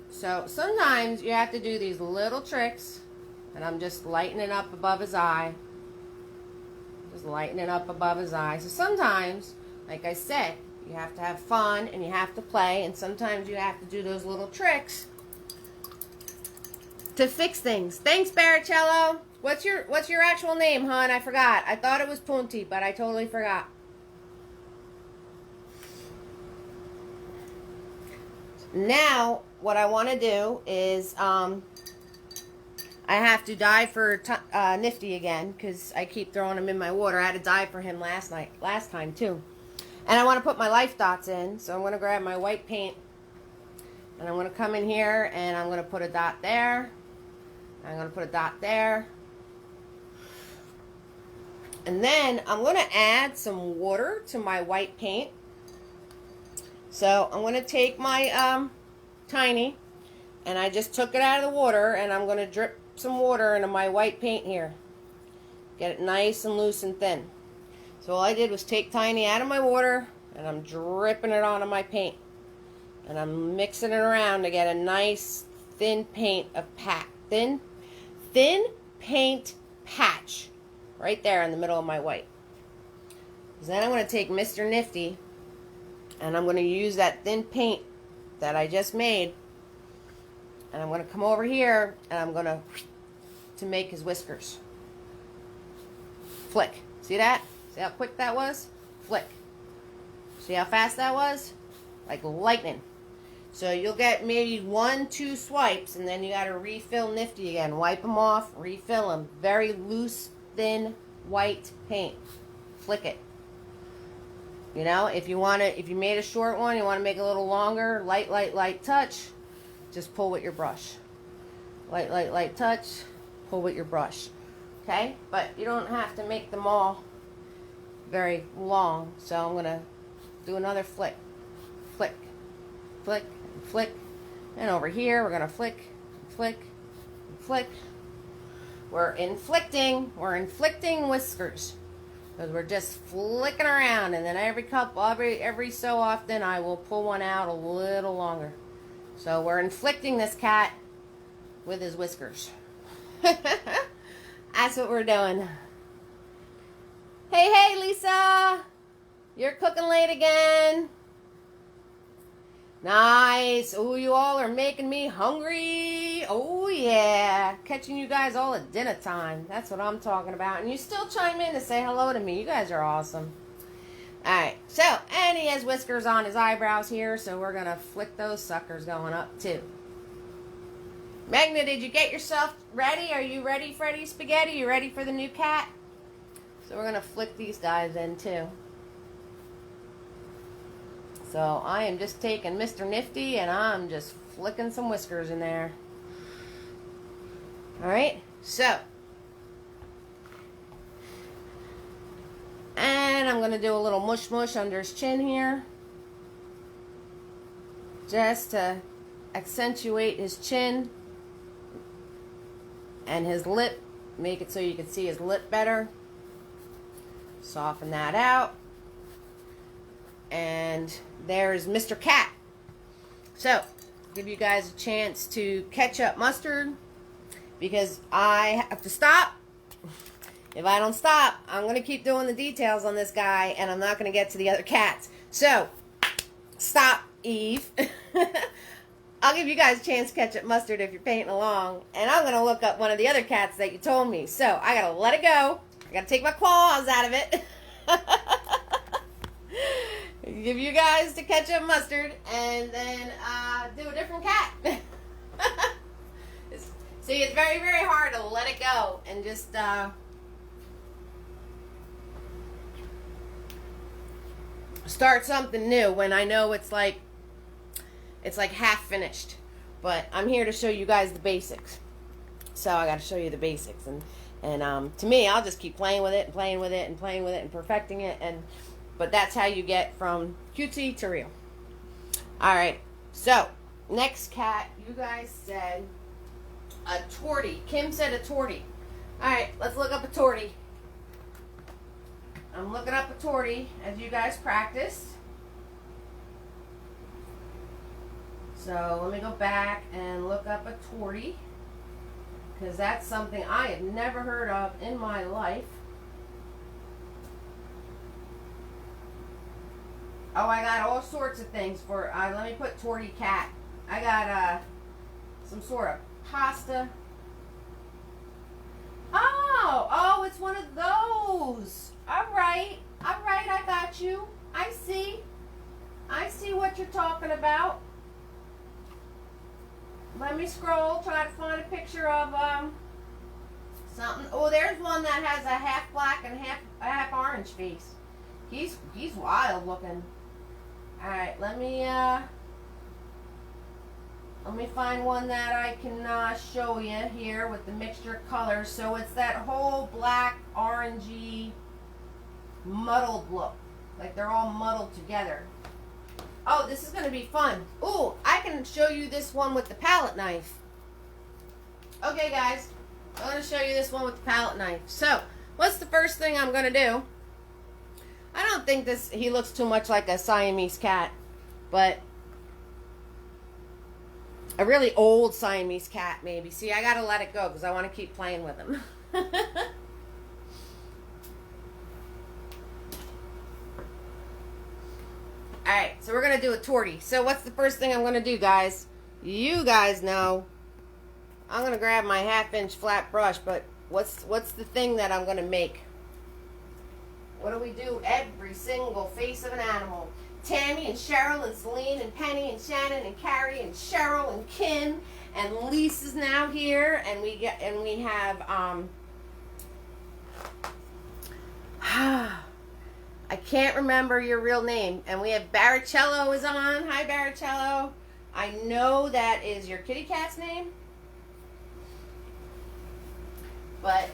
So sometimes you have to do these little tricks. And I'm just lightening up above his eye. Just lightening up above his eye. So sometimes, like I said, you have to have fun and you have to play. And sometimes you have to do those little tricks to fix things. Thanks, Baricello. What's your actual name, hon? I forgot. I thought it was Punti, but I totally forgot. Now, what I want to do is, I have to dye for Nifty again, because I keep throwing him in my water. I had to dye for him last time too. And I want to put my life dots in, so I'm going to grab my white paint, and I'm going to come in here, and I'm going to put a dot there. I'm going to put a dot there. And then I'm going to add some water to my white paint. So I'm going to take my Tiny, and I just took it out of the water, and I'm going to drip some water into my white paint here. Get it nice and loose and thin. So all I did was take Tiny out of my water, and I'm dripping it onto my paint. And I'm mixing it around to get a nice thin paint of thin paint patch right there in the middle of my white. Then I'm going to take Mr. Nifty, and I'm going to use that thin paint that I just made, and I'm going to come over here, and I'm going to make his whiskers. Flick. See that? See how quick that was? Flick. See how fast that was? Like lightning. So you'll get maybe 1-2 swipes, and then you got to refill Nifty again. Wipe them off, refill them. Very loose, thin, white paint. Flick it. You know, if you made a short one, you want to make it a little longer, light touch, just pull with your brush. Light touch, pull with your brush. Okay? But you don't have to make them all very long. So I'm going to do another flick. Flick. Flick. Flick. And over here, we're going to flick. Flick. Flick. We're inflicting whiskers. Because we're just flicking around, and then every so often I will pull one out a little longer. So we're inflicting this cat with his whiskers. That's what we're doing. Hey, Lisa! You're cooking late again. Nice. Oh, you all are making me hungry. Oh, yeah. Catching you guys all at dinner time. That's what I'm talking about. And you still chime in to say hello to me. You guys are awesome. Alright. So, and he has whiskers on his eyebrows here, so we're going to flick those suckers going up, too. Magna, did you get yourself ready? Are you ready, Freddy Spaghetti? You ready for the new cat? So we're going to flick these guys in, too. So I am just taking Mr. Nifty, and I'm just flicking some whiskers in there. Alright, so. And I'm going to do a little mush under his chin here. Just to accentuate his chin and his lip. Make it so you can see his lip better. Soften that out. And there's Mr. Cat. So, give you guys a chance to catch up mustard, because I have to stop. If I don't stop, I'm going to keep doing the details on this guy, and I'm not going to get to the other cats. So, stop, Eve. I'll give you guys a chance to catch up mustard if you're painting along, and I'm going to look up one of the other cats that you told me. So, I got to let it go. I got to take my claws out of it. Give you guys to catch up mustard, and then do a different cat. See, it's very, very hard to let it go and just start something new when I know it's like half finished. But I'm here to show you guys the basics. So I got to show you the basics, and to me, I'll just keep playing with it and playing with it and playing with it and perfecting it, but that's how you get from cutesy to real. All right. So next cat, you guys said a tortie. Kim said a tortie. All right, let's look up a tortie. I'm looking up a tortie as you guys practice. So let me go back and look up a tortie, because that's something I have never heard of in my life. Oh, I got all sorts of things for, let me put tortie cat. I got some sort of pasta. Oh, it's one of those. All right, I got you. I see what you're talking about. Let me scroll, try to find a picture of something. Oh, there's one that has a half black and half orange face. He's wild looking. All right, let me find one that I can show you here with the mixture of colors. So it's that whole black, orangey, muddled look, like they're all muddled together. Oh, this is going to be fun. Ooh, I can show you this one with the palette knife. Okay, guys. I'm going to show you this one with the palette knife. So, what's the first thing I'm going to do? I don't think he looks too much like a Siamese cat, but a really old Siamese cat, maybe. See, I got to let it go because I want to keep playing with him. Alright, so we're going to do a tortie. So what's the first thing I'm going to do, guys? You guys know I'm going to grab my 1/2-inch flat brush, but what's the thing that I'm going to make? What do we do? Every single face of an animal. Tammy and Cheryl and Celine and Penny and Shannon and Carrie and Cheryl and Kim and Lisa's now here, and we have I can't remember your real name. And we have Baricello is on. Hi, Baricello. I know that is your kitty cat's name. But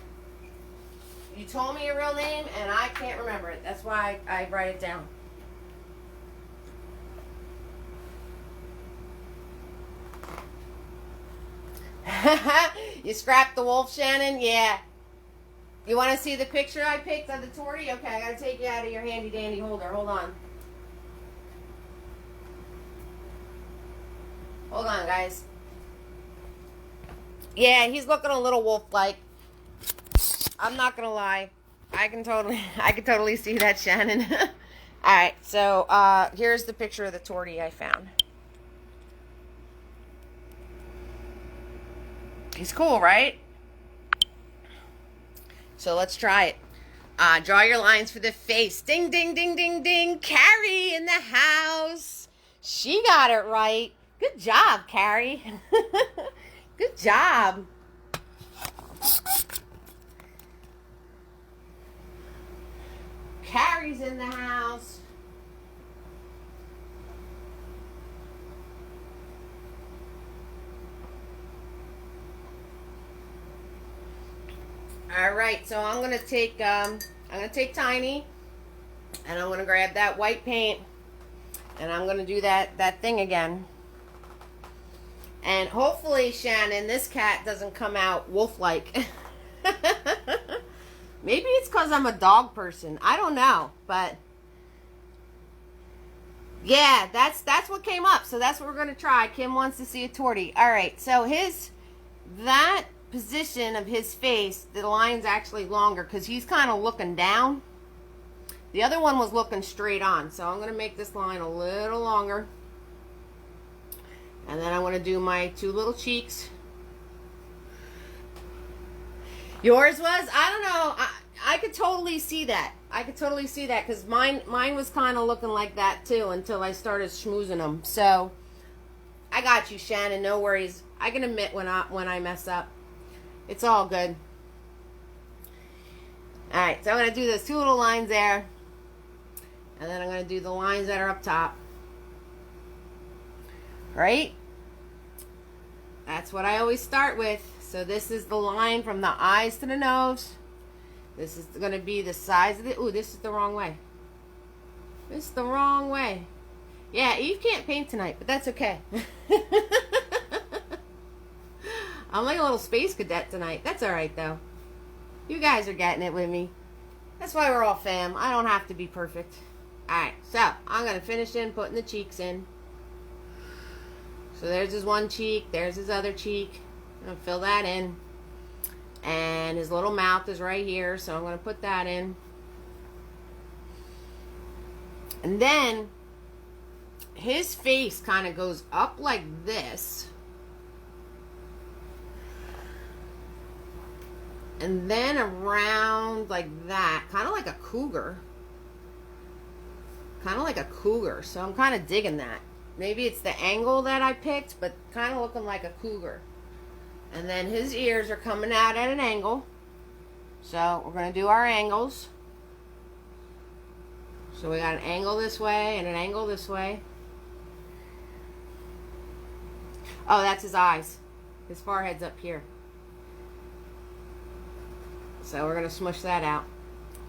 you told me your real name, and I can't remember it. That's why I write it down. You scrapped the wolf, Shannon? Yeah. You want to see the picture I picked of the tortie? Okay, I got to take you out of your handy dandy holder. Hold on. Hold on, guys. Yeah, he's looking a little wolf-like. I'm not going to lie. I can totally see that, Shannon. All right, so here's the picture of the tortie I found. He's cool, right? So let's try it. Draw your lines for the face. Ding, ding, ding, ding, ding. Carrie in the house. She got it right. Good job, Carrie. Good job. Carrie's in the house. All right, so I'm gonna take Tiny, and I'm gonna grab that white paint, and I'm gonna do that thing again. And hopefully, Shannon, this cat doesn't come out wolf-like. Maybe it's because I'm a dog person. I don't know, but yeah, that's what came up. So that's what we're gonna try. Kim wants to see a tortie. All right, so that position of his face, the line's actually longer because he's kind of looking down. The other one was looking straight on, so I'm going to make this line a little longer. And then I'm going to do my two little cheeks. Yours was? I don't know. I could totally see that. I could totally see that because mine was kind of looking like that too until I started schmoozing them. So I got you, Shannon. No worries. I can admit when I mess up. It's all good. Alright, so I'm going to do those two little lines there. And then I'm going to do the lines that are up top. Right? That's what I always start with. So this is the line from the eyes to the nose. This is going to be the size of the... Ooh, this is the wrong way. This is the wrong way. Yeah, Eve can't paint tonight, but that's okay. I'm like a little space cadet tonight. That's alright, though. You guys are getting it with me. That's why we're all fam. I don't have to be perfect. Alright, so I'm going to finish in putting the cheeks in. So there's his one cheek. There's his other cheek. I'm going to fill that in. And his little mouth is right here, so I'm going to put that in. And then his face kind of goes up like this. And then around like that, kind of like a cougar. Kind of like a cougar, so I'm kind of digging that. Maybe it's the angle that I picked, but kind of looking like a cougar. And then his ears are coming out at an angle. So we're going to do our angles. So we got an angle this way and an angle this way. Oh, that's his eyes. His forehead's up here. So we're going to smush that out.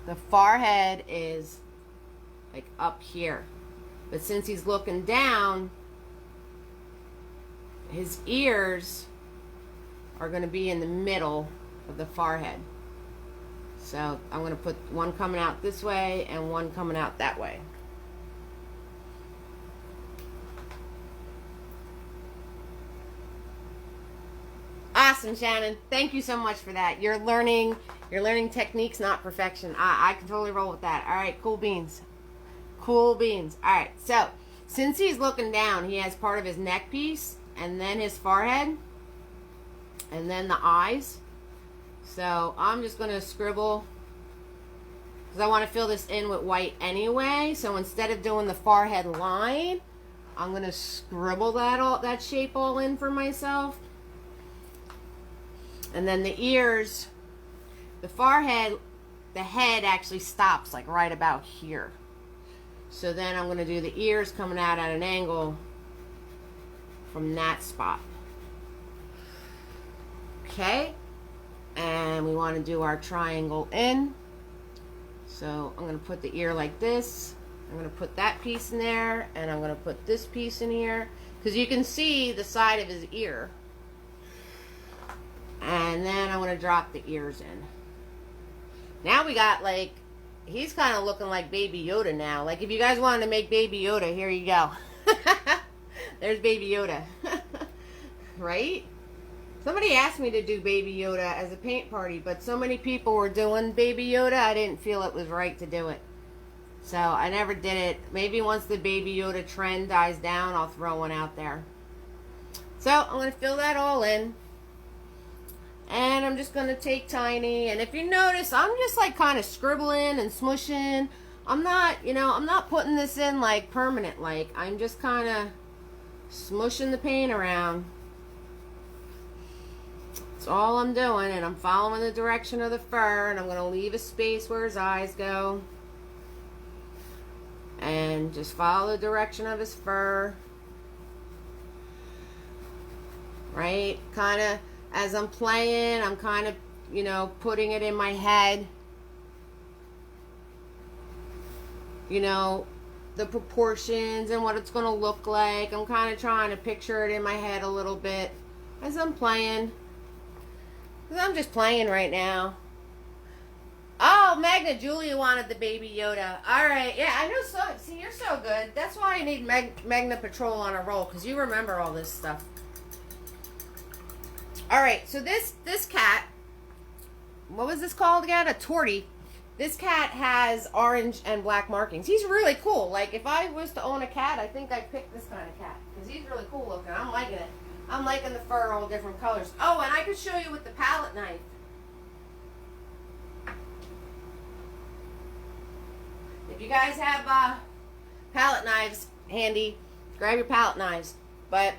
The forehead is like up here. But since he's looking down, his ears are going to be in the middle of the forehead. So I'm going to put one coming out this way and one coming out that way. Awesome, Shannon. Thank you so much for that. You're learning techniques, not perfection. I can totally roll with that. All right, cool beans. Cool beans. All right, so since he's looking down, he has part of his neck piece and then his forehead and then the eyes. So I'm just going to scribble because I want to fill this in with white anyway. So instead of doing the forehead line, I'm going to scribble that shape all in for myself. And then the ears, the forehead, the head actually stops like right about here. So then I'm going to do the ears coming out at an angle from that spot. Okay. And we want to do our triangle in. So I'm going to put the ear like this. I'm going to put that piece in there. And I'm going to put this piece in here. Because you can see the side of his ear. And then I'm going to drop the ears in. Now we got like, he's kind of looking like Baby Yoda now. Like if you guys wanted to make Baby Yoda, here you go. There's Baby Yoda. Right? Somebody asked me to do Baby Yoda as a paint party, but so many people were doing Baby Yoda, I didn't feel it was right to do it. So I never did it. Maybe once the Baby Yoda trend dies down, I'll throw one out there. So I'm going to fill that all in. And I'm just going to take Tiny. And if you notice, I'm just like kind of scribbling and smushing. I'm not, I'm not putting this in like permanent. Like I'm just kind of smushing the paint around. That's all I'm doing. And I'm following the direction of the fur. And I'm going to leave a space where his eyes go. And just follow the direction of his fur. Right? Kind of. As I'm playing, I'm kind of, putting it in my head. The proportions and what it's going to look like. I'm kind of trying to picture it in my head a little bit as I'm playing. Because I'm just playing right now. Oh, Magna Julia wanted the Baby Yoda. All right. Yeah, I know. So see, you're so good. That's why I need Magna Patrol on a roll. Because you remember all this stuff. Alright, so this cat, what was this called again? A tortie. This cat has orange and black markings. He's really cool. Like, if I was to own a cat, I think I'd pick this kind of cat. Because he's really cool looking. I'm liking it. I'm liking the fur, all different colors. Oh, and I could show you with the palette knife. If you guys have palette knives handy, grab your palette knives. But,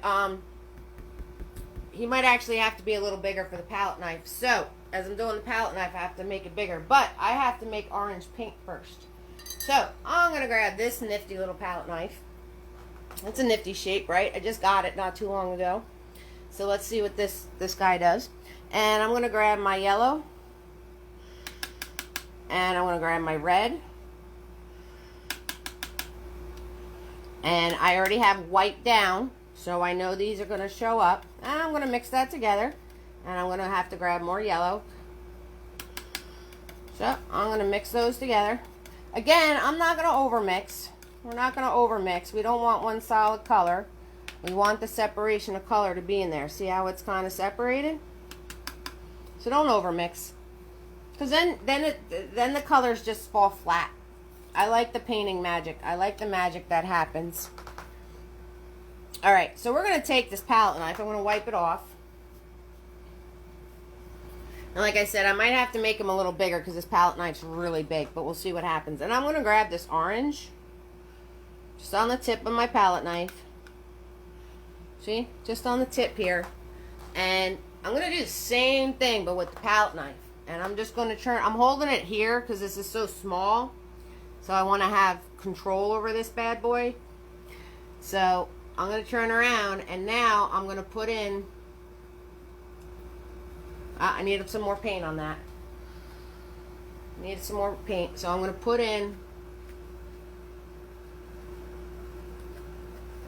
he might actually have to be a little bigger for the palette knife. So, as I'm doing the palette knife, I have to make it bigger. But I have to make orange paint first. So I'm going to grab this nifty little palette knife. It's a nifty shape, right? I just got it not too long ago. So let's see what this guy does. And I'm going to grab my yellow. And I'm going to grab my red. And I already have white down, so I know these are going to show up. And I'm going to mix that together. And I'm going to have to grab more yellow. So I'm going to mix those together. Again, I'm not going to overmix. We're not going to overmix. We don't want one solid color. We want the separation of color to be in there. See how it's kind of separated? So don't overmix. Because then the colors just fall flat. I like the painting magic. I like the magic that happens. Alright, so we're going to take this palette knife. I'm going to wipe it off. And like I said, I might have to make them a little bigger because this palette knife's really big. But we'll see what happens. And I'm going to grab this orange. Just on the tip of my palette knife. See? Just on the tip here. And I'm going to do the same thing but with the palette knife. And I'm just going to turn. I'm holding it here because this is so small. So I want to have control over this bad boy. So I'm going to turn around. And now I'm going to put in. I needed some more paint on that. Needed some more paint. So I'm going to put in.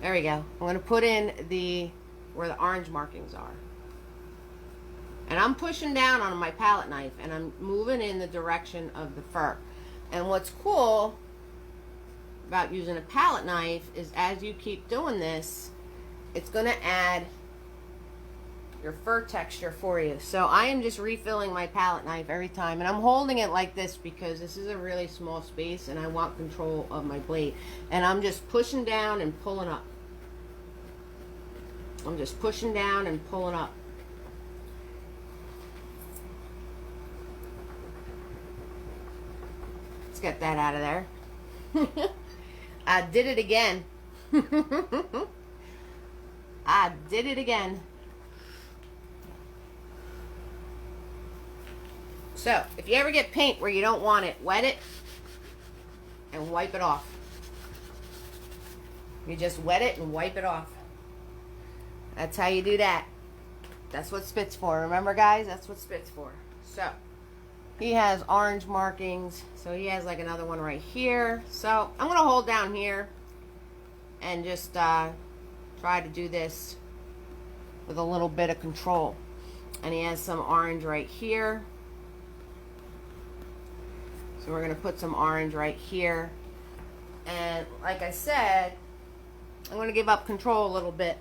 There we go. I'm going to put in where the orange markings are. And I'm pushing down on my palette knife and I'm moving in the direction of the fur. And what's cool about using a palette knife is as you keep doing this, it's going to add your fur texture for you. So I am just refilling my palette knife every time. And I'm holding it like this because this is a really small space and I want control of my blade. And I'm just pushing down and pulling up. I'm just pushing down and pulling up. Let's get that out of there. I did it again. I did it again. So, if you ever get paint where you don't want it, wet it and wipe it off. You just wet it and wipe it off. That's how you do that. That's what spit's for. Remember, guys? That's what spit's for. So, he has orange markings. So, he has like another one right here. So, I'm going to hold down here and just try to do this with a little bit of control. And he has some orange right here. So, we're going to put some orange right here. And like I said, I'm going to give up control a little bit.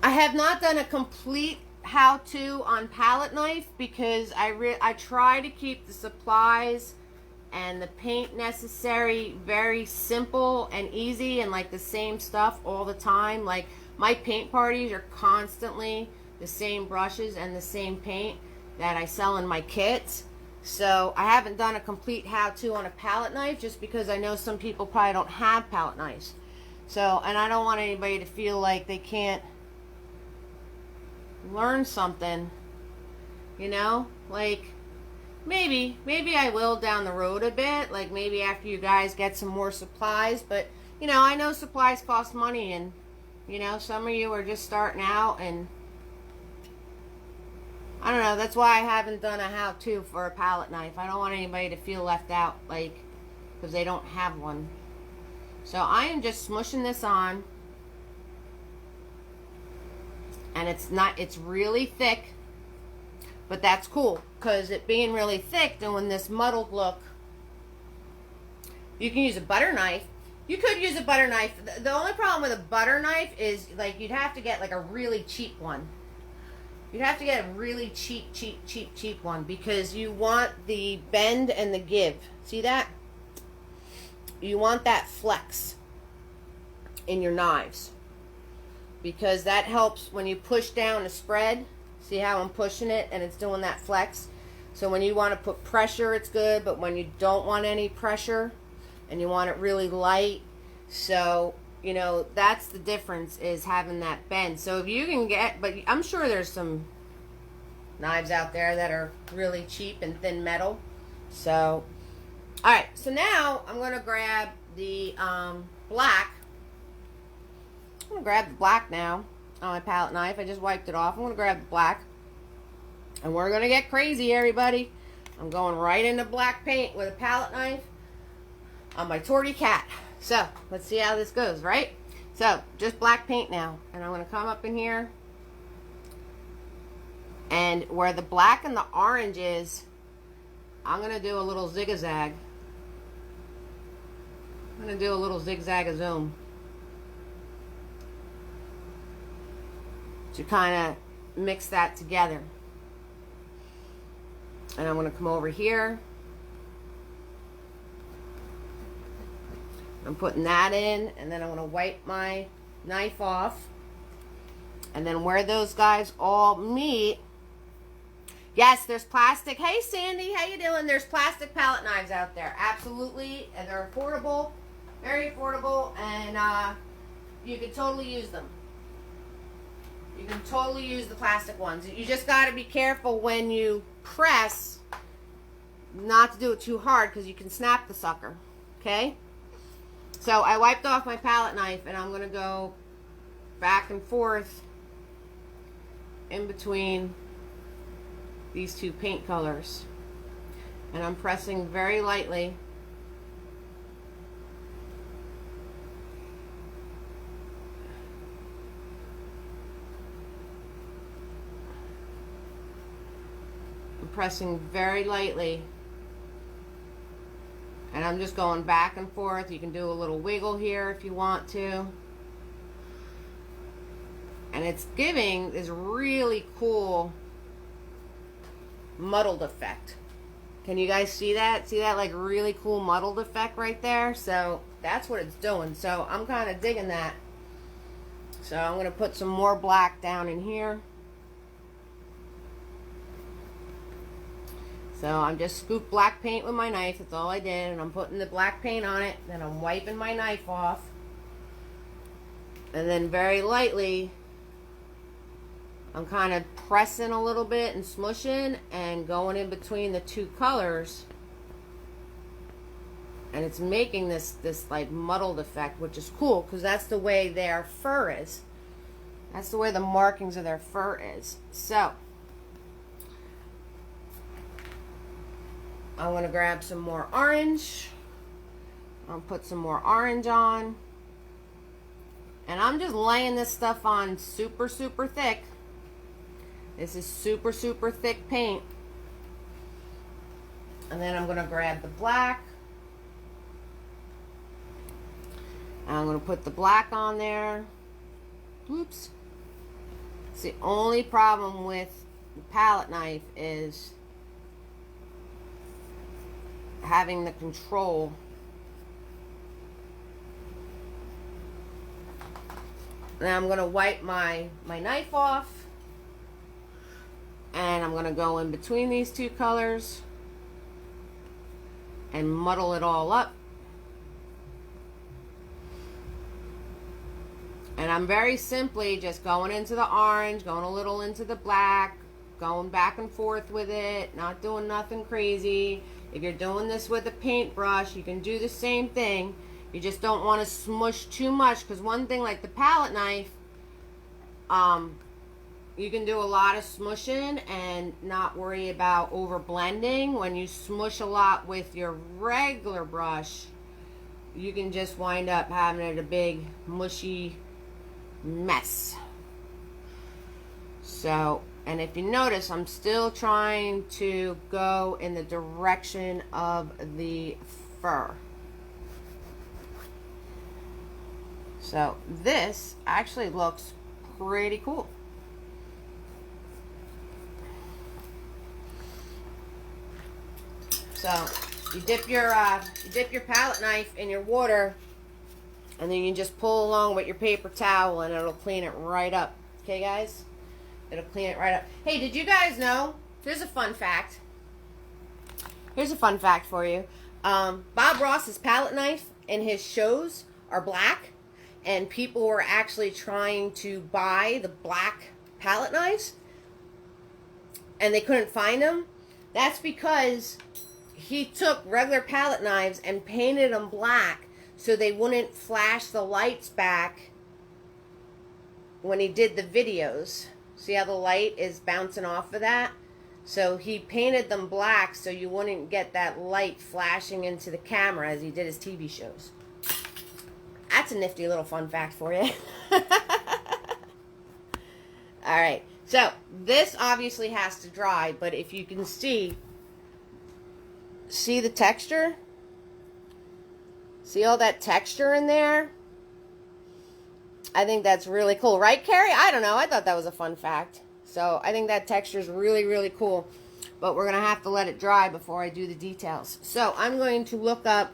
I have not done a complete how-to on palette knife because I try to keep the supplies and the paint necessary very simple and easy and like the same stuff all the time. Like my paint parties are constantly the same brushes and the same paint that I sell in my kits. So I haven't done a complete how-to on a palette knife just because I know some people probably don't have palette knives. So, and I don't want anybody to feel like they can't learn something, you know, like maybe I will down the road a bit, like maybe after you guys get some more supplies. But you know, I know supplies cost money, and you know, some of you are just starting out, and I don't know, that's why I haven't done a how-to for a palette knife. I don't want anybody to feel left out, like, because they don't have one. So I am just smushing this on. And it's really thick, but that's cool because it being really thick, doing this muddled look. You can use a butter knife. You could use a butter knife. The only problem with a butter knife is like you'd have to get like a really cheap one. You'd have to get a really cheap one because you want the bend and the give. See that? You want that flex in your knives. Because that helps when you push down a spread. See how I'm pushing it and it's doing that flex? So when you want to put pressure, it's good. But when you don't want any pressure and you want it really light. So, you know, that's the difference, is having that bend. So if you can get, but I'm sure there's some knives out there that are really cheap and thin metal. So, alright, so now I'm going to grab the black. I'm going to grab the black now on my palette knife. I just wiped it off. I'm going to grab the black. And we're going to get crazy, everybody. I'm going right into black paint with a palette knife on my Tabby Cat. So, let's see how this goes, right? So, just black paint now. And I'm going to come up in here. And where the black and the orange is, I'm going to do a little zigzag. I'm going to do a little zigzag-a-zoom to kind of mix that together. And I'm going to come over here. I'm putting that in, and then I'm going to wipe my knife off. And then where those guys all meet, yes, there's plastic. Hey, Sandy, how you doing? There's plastic palette knives out there. Absolutely. And they're affordable, very affordable, and you can totally use them. You can totally use the plastic ones. You just got to be careful when you press not to do it too hard because you can snap the sucker. Okay? So I wiped off my palette knife, and I'm going to go back and forth in between these two paint colors. And I'm pressing very lightly. I'm pressing very lightly. And I'm just going back and forth. You can do a little wiggle here if you want to. And it's giving this really cool muddled effect. Can you guys see that? See that like really cool muddled effect right there? So that's what it's doing. So I'm kind of digging that. So I'm going to put some more black down in here. So I'm just scooped black paint with my knife. That's all I did. And I'm putting the black paint on it. Then I'm wiping my knife off. And then very lightly, I'm kind of pressing a little bit and smushing and going in between the two colors. And it's making this like muddled effect, which is cool because that's the way their fur is. That's the way the markings of their fur is. So I'm going to grab some more orange. I'll put some more orange on. And I'm just laying this stuff on super, super thick. This is super, super thick paint. And then I'm going to grab the black. And I'm going to put the black on there. Oops. It's the only problem with the palette knife is having the control. Now I'm going to wipe my knife off. And I'm going to go in between these two colors and muddle it all up. And I'm very simply just going into the orange, going a little into the black, going back and forth with it, not doing nothing crazy. If you're doing this with a paintbrush, you can do the same thing. You just don't want to smush too much, because one thing like the palette knife, you can do a lot of smushing and not worry about over blending. When you smush a lot with your regular brush, you can just wind up having it a big mushy mess. So, and if you notice, I'm still trying to go in the direction of the fur. So this actually looks pretty cool. So you dip your palette knife in your water, and then you just pull along with your paper towel, and it'll clean it right up. Okay, guys? It'll clean it right up. Hey, did you guys know? Here's a fun fact. Here's a fun fact for you. Bob Ross's palette knife in his shows are black, and people were actually trying to buy the black palette knives and they couldn't find him, that's because he took regular palette knives and painted them black so they wouldn't flash the lights back when he did the videos. See how the light is bouncing off of that? So he painted them black so you wouldn't get that light flashing into the camera as he did his TV shows. That's a nifty little fun fact for you. Alright, so this obviously has to dry, but if you can see the texture? See all that texture in there? I think that's really cool. Right, Carrie? I don't know. I thought that was a fun fact. So I think that texture is really, really cool. But we're going to have to let it dry before I do the details. So I'm going to look up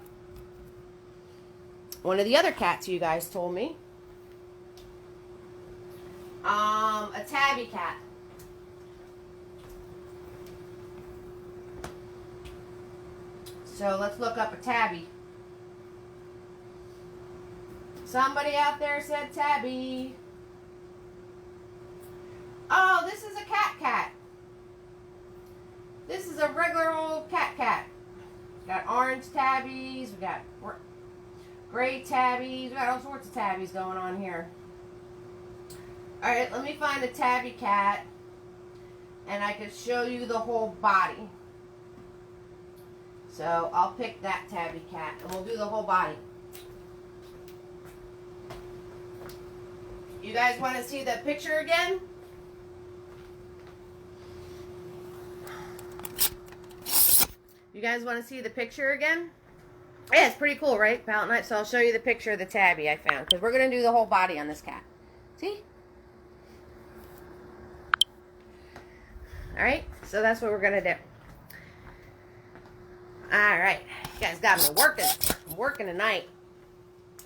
one of the other cats you guys told me. A Tabby Cat. So let's look up a tabby. Somebody out there said tabby. Oh, this is a cat. This is a regular old cat. We got orange tabbies. We got gray tabbies. We got all sorts of tabbies going on here. Alright, let me find a tabby cat. And I can show you the whole body. So I'll pick that tabby cat and we'll do the whole body. You guys want to see the picture again? You guys want to see the picture again? Yeah, it's pretty cool, right? Palette knife. So I'll show you the picture of the tabby I found. Because we're going to do the whole body on this cat. See? Alright, so that's what we're going to do. Alright, you guys got me working. I'm working tonight.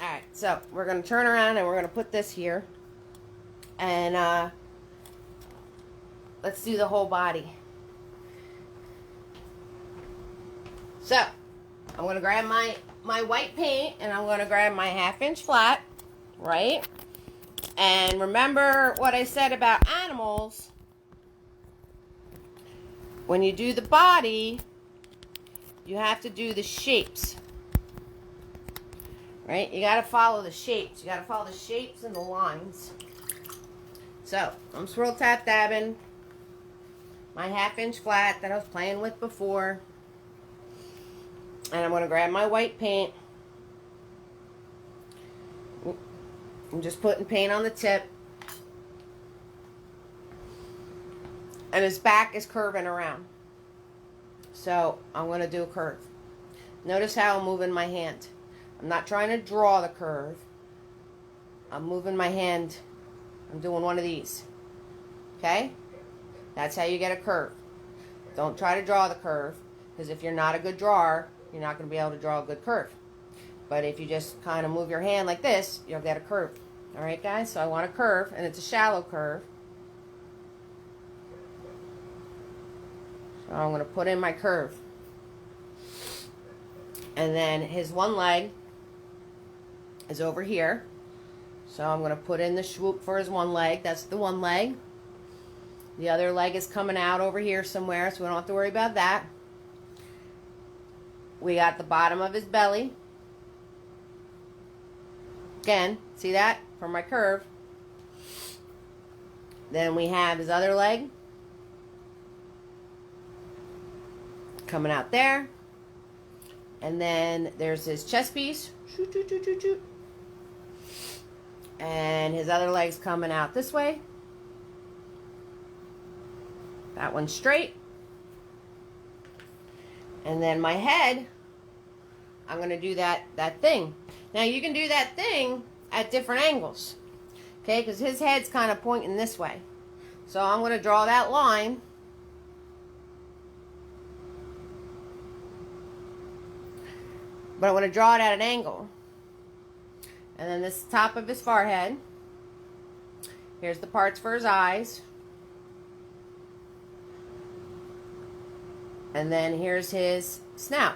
Alright, so we're going to turn around and we're going to put this here. And let's do the whole body. So, I'm going to grab my white paint and I'm going to grab my 1/2 inch flat, right? And remember what I said about animals. When you do the body, you have to do the shapes, right? You got to follow the shapes. You got to follow the shapes and the lines. So, I'm swirl tap dabbing my 1/2 inch flat that I was playing with before. And I'm going to grab my white paint. I'm just putting paint on the tip. And his back is curving around. So I'm going to do a curve. Notice how I'm moving my hand. I'm not trying to draw the curve. I'm moving my hand. I'm doing one of these. Okay? That's how you get a curve. Don't try to draw the curve. Because if you're not a good drawer, you're not going to be able to draw a good curve. But if you just kind of move your hand like this, you'll get a curve. Alright guys? So I want a curve. And it's a shallow curve. So I'm going to put in my curve. And then his one leg is over here. So I'm going to put in the swoop for his one leg. That's the one leg. The other leg is coming out over here somewhere, so we don't have to worry about that. We got the bottom of his belly. Again, see that? For my curve. Then we have his other leg coming out there. And then there's his chest piece. Shoot, shoot, shoot, shoot, shoot. And his other leg's coming out this way. That one's straight. And then my head, I'm going to do that thing. Now you can do that thing at different angles. Okay, because his head's kind of pointing this way. So I'm going to draw that line. But I'm going to draw it at an angle. And then this top of his forehead. Here's the parts for his eyes. And then here's his snout.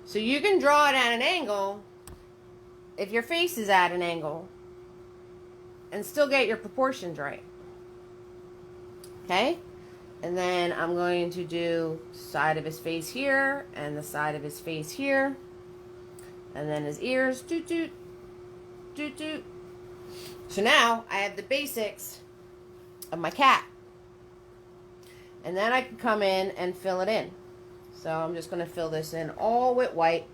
So you can draw it at an angle if your face is at an angle and still get your proportions right. Okay? And then I'm going to do side of his face here and the side of his face here. And then his ears. Doot, doot, doot, doot. So now I have the basics of my cat. And then I can come in and fill it in. So I'm just going to fill this in all with white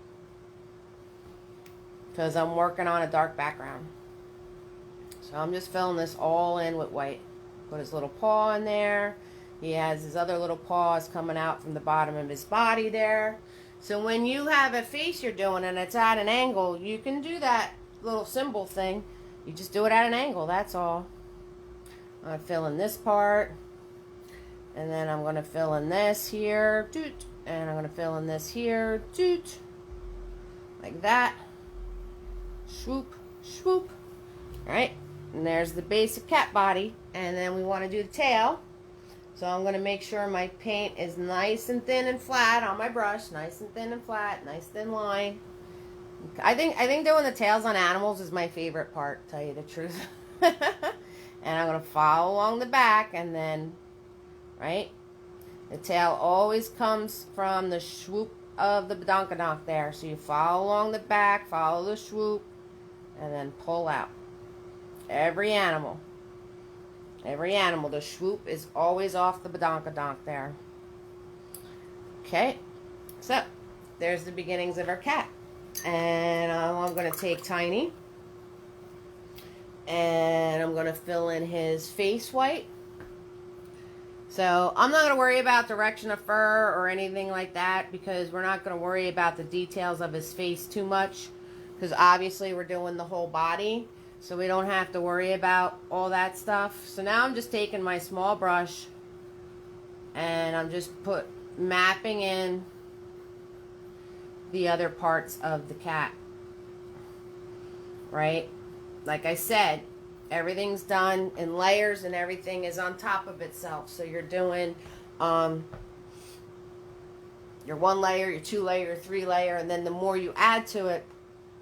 because I'm working on a dark background. So I'm just filling this all in with white. Put his little paw in there. He has his other little paws coming out from the bottom of his body there. So when you have a face you're doing and it's at an angle, you can do that little symbol thing. You just do it at an angle, that's all. I'm going to fill in this part. And then I'm going to fill in this here. Doot. And I'm going to fill in this here. Doot. Like that. Swoop. Swoop. Alright. And there's the basic cat body. And then we want to do the tail. So I'm going to make sure my paint is nice and thin and flat on my brush. Nice and thin and flat. Nice thin line. I think doing the tails on animals is my favorite part, to tell you the truth. And I'm going to follow along the back and then, right? The tail always comes from the swoop of the badonkadonk there. So you follow along the back, follow the swoop, and then pull out. Every animal, the swoop is always off the badonkadonk there. Okay, so there's the beginnings of our cat. And I'm going to take Tiny and I'm going to fill in his face white. So I'm not going to worry about direction of fur or anything like that because we're not going to worry about the details of his face too much because obviously we're doing the whole body. So we don't have to worry about all that stuff. So now I'm just taking my small brush and I'm just mapping in the other parts of the cat. Right? Like I said, everything's done in layers and everything is on top of itself. So you're doing your 1 layer, your 2 layer, your 3 layer, and then the more you add to it.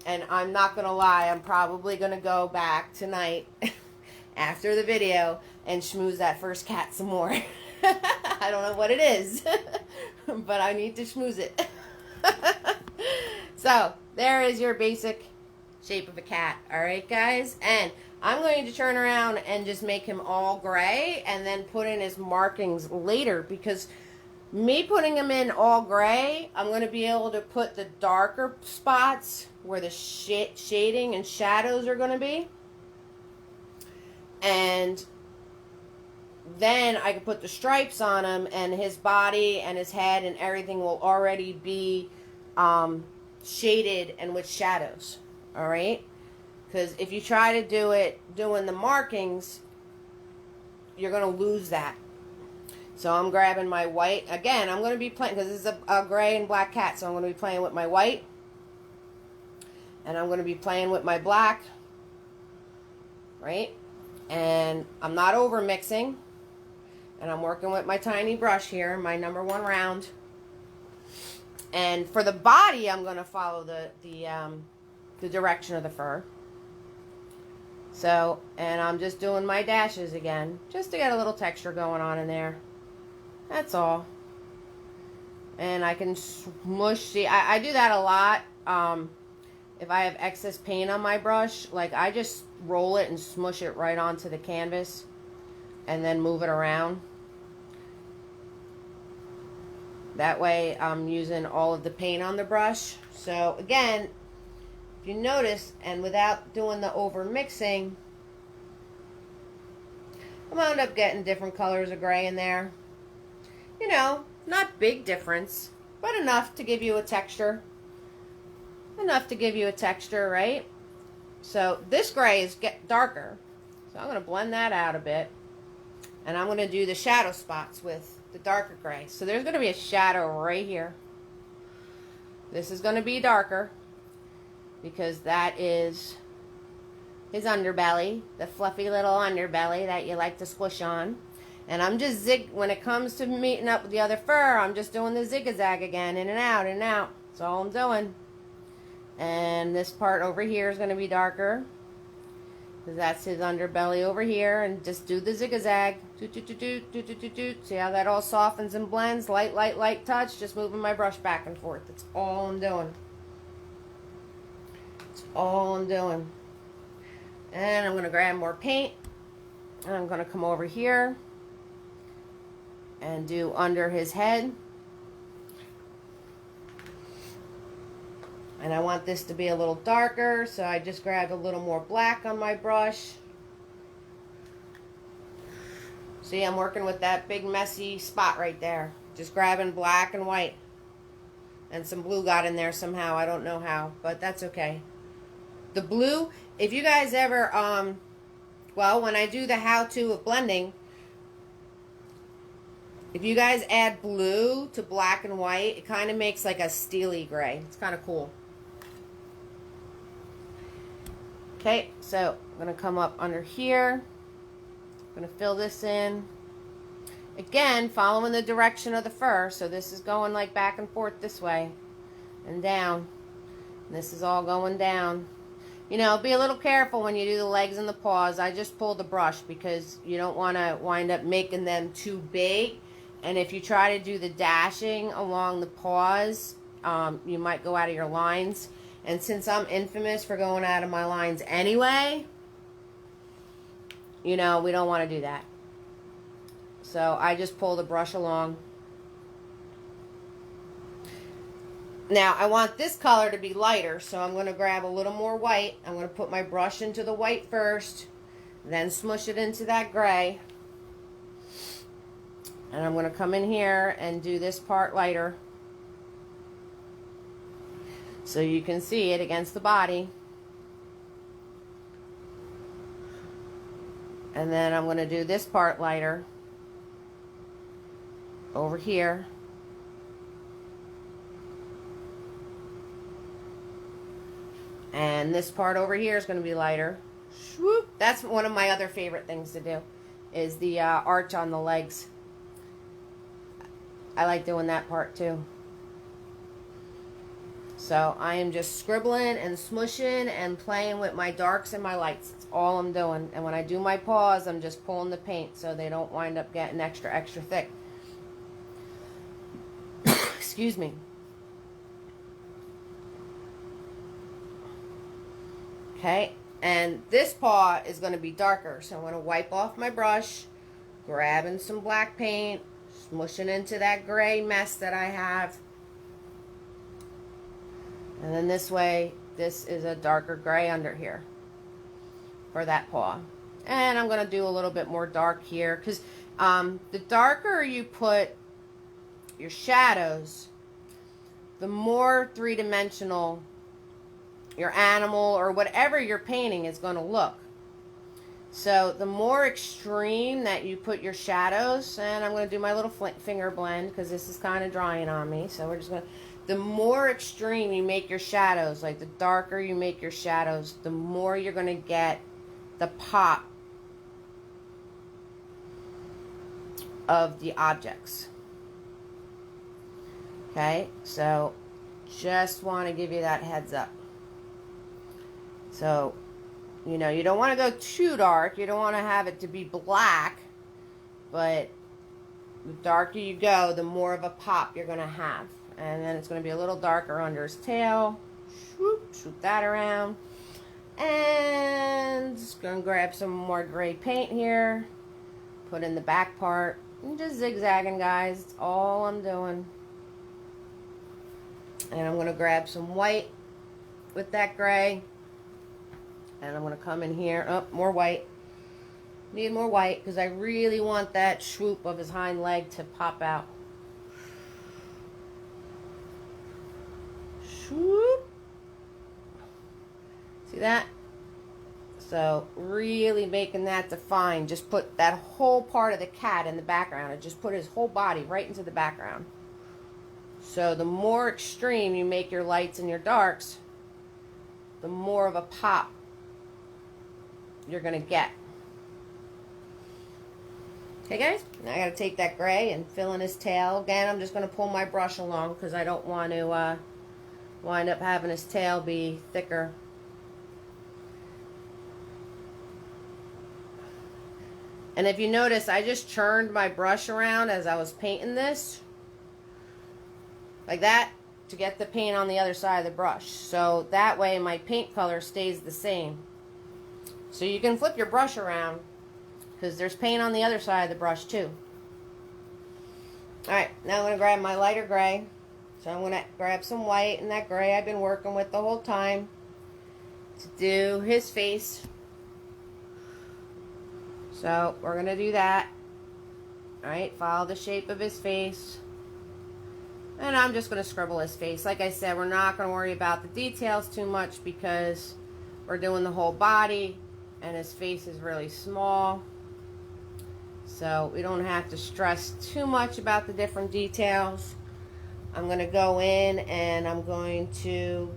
And I'm not going to lie, I'm probably going to go back tonight after the video and schmooze that first cat some more. I don't know what it is, but I need to schmooze it. So, there is your basic shape of a cat. Alright, guys? And I'm going to turn around and just make him all gray and then put in his markings later because me putting him in all gray, I'm going to be able to put the darker spots where the shading and shadows are going to be. And then I can put the stripes on him and his body and his head and everything will already be shaded and with shadows. Alright? Because if you try to do it doing the markings, you're going to lose that. So I'm grabbing my white. Again, I'm going to be playing, because this is a gray and black cat, so I'm going to be playing with my white. And I'm going to be playing with my black. Right? And I'm not over mixing. And I'm working with my tiny brush here, my number 1 round. And for the body, I'm going to follow the direction of the fur. So, and I'm just doing my dashes again, just to get a little texture going on in there. That's all. And I can smush, see, I do that a lot. If I have excess paint on my brush, like I just roll it and smush it right onto the canvas and then move it around. That way I'm using all of the paint on the brush. So again, if you notice, and without doing the over mixing, I wound up getting different colors of gray in there. You know, not big difference, but enough to give you a texture. Enough to give you a texture, right? So this gray is darker. So I'm going to blend that out a bit. And I'm going to do the shadow spots with the darker gray. So there's going to be a shadow right here. This is going to be darker because that is his underbelly, the fluffy little underbelly that you like to squish on. And I'm just when it comes to meeting up with the other fur, I'm just doing the zigzag again, in and out, in and out. That's all I'm doing. And this part over here is going to be darker. because that's his underbelly over here, and just do the zigzag. See how that all softens and blends? Light, light, light touch, just moving my brush back and forth. That's all I'm doing. That's all I'm doing. And I'm going to grab more paint, and I'm going to come over here and do under his head. And I want this to be a little darker, so I just grabbed a little more black on my brush. See, I'm working with that big messy spot right there. Just grabbing black and white. And some blue got in there somehow. I don't know how, but that's okay. The blue, if you guys ever, well, when I do the how-to of blending, if you guys add blue to black and white, it kind of makes like a steely gray. It's kind of cool. Okay, so I'm going to come up under here. I'm going to fill this in. Again, following the direction of the fur. So this is going like back and forth this way and down. And this is all going down. You know, be a little careful when you do the legs and the paws. I just pulled the brush because you don't want to wind up making them too big. And if you try to do the dashing along the paws, you might go out of your lines. And since I'm infamous for going out of my lines anyway, you know, we don't want to do that. So I just pull the brush along. Now, I want this color to be lighter, so I'm going to grab a little more white. I'm going to put my brush into the white first, then smush it into that gray. And I'm going to come in here and do this part lighter, so you can see it against the body. And then I'm going to do this part lighter over here. And this part over here is going to be lighter. Swoop. That's one of my other favorite things to do, is the arch on the legs. I like doing that part too. So I am just scribbling and smushing and playing with my darks and my lights. That's all I'm doing. And when I do my paws, I'm just pulling the paint so they don't wind up getting extra thick. Excuse me. Okay, and this paw is going to be darker. So I'm going to wipe off my brush, grabbing some black paint, smushing into that gray mess that I have. And then this way, this is a darker gray under here for that paw. And I'm going to do a little bit more dark here, because the darker you put your shadows, the more three-dimensional your animal or whatever you're painting is going to look. So the more extreme that you put your shadows, and I'm going to do my little finger blend because this is kind of drying on me. So we're just going to, the more extreme you make your shadows, like the darker you make your shadows, the more you're going to get the pop of the objects. Okay, so just want to give you that heads up. So, you know, you don't want to go too dark. You don't want to have it to be black. But the darker you go, the more of a pop you're going to have. And then it's going to be a little darker under his tail. Shoot that around. And just going to grab some more gray paint here. Put in the back part. And just zigzagging, guys. That's all I'm doing. And I'm going to grab some white with that gray. And I'm going to come in here. Oh, more white. Need more white because I really want that swoop of his hind leg to pop out. Swoop. See that? So really making that define. Just put that whole part of the cat in the background. And just put his whole body right into the background. So the more extreme you make your lights and your darks, the more of a pop you're going to get. Okay, guys? Now I got to take that gray and fill in his tail. Again, I'm just going to pull my brush along because I don't want to wind up having his tail be thicker. And if you notice, I just churned my brush around as I was painting this. Like that, to get the paint on the other side of the brush. So that way my paint color stays the same. So you can flip your brush around, because there's paint on the other side of the brush too. Alright, now I'm going to grab my lighter gray. So I'm going to grab some white and that gray I've been working with the whole time to do his face. So we're going to do that. Alright, follow the shape of his face. And I'm just going to scribble his face. Like I said, we're not going to worry about the details too much because we're doing the whole body and his face is really small. So we don't have to stress too much about the different details. I'm going to go in and I'm going to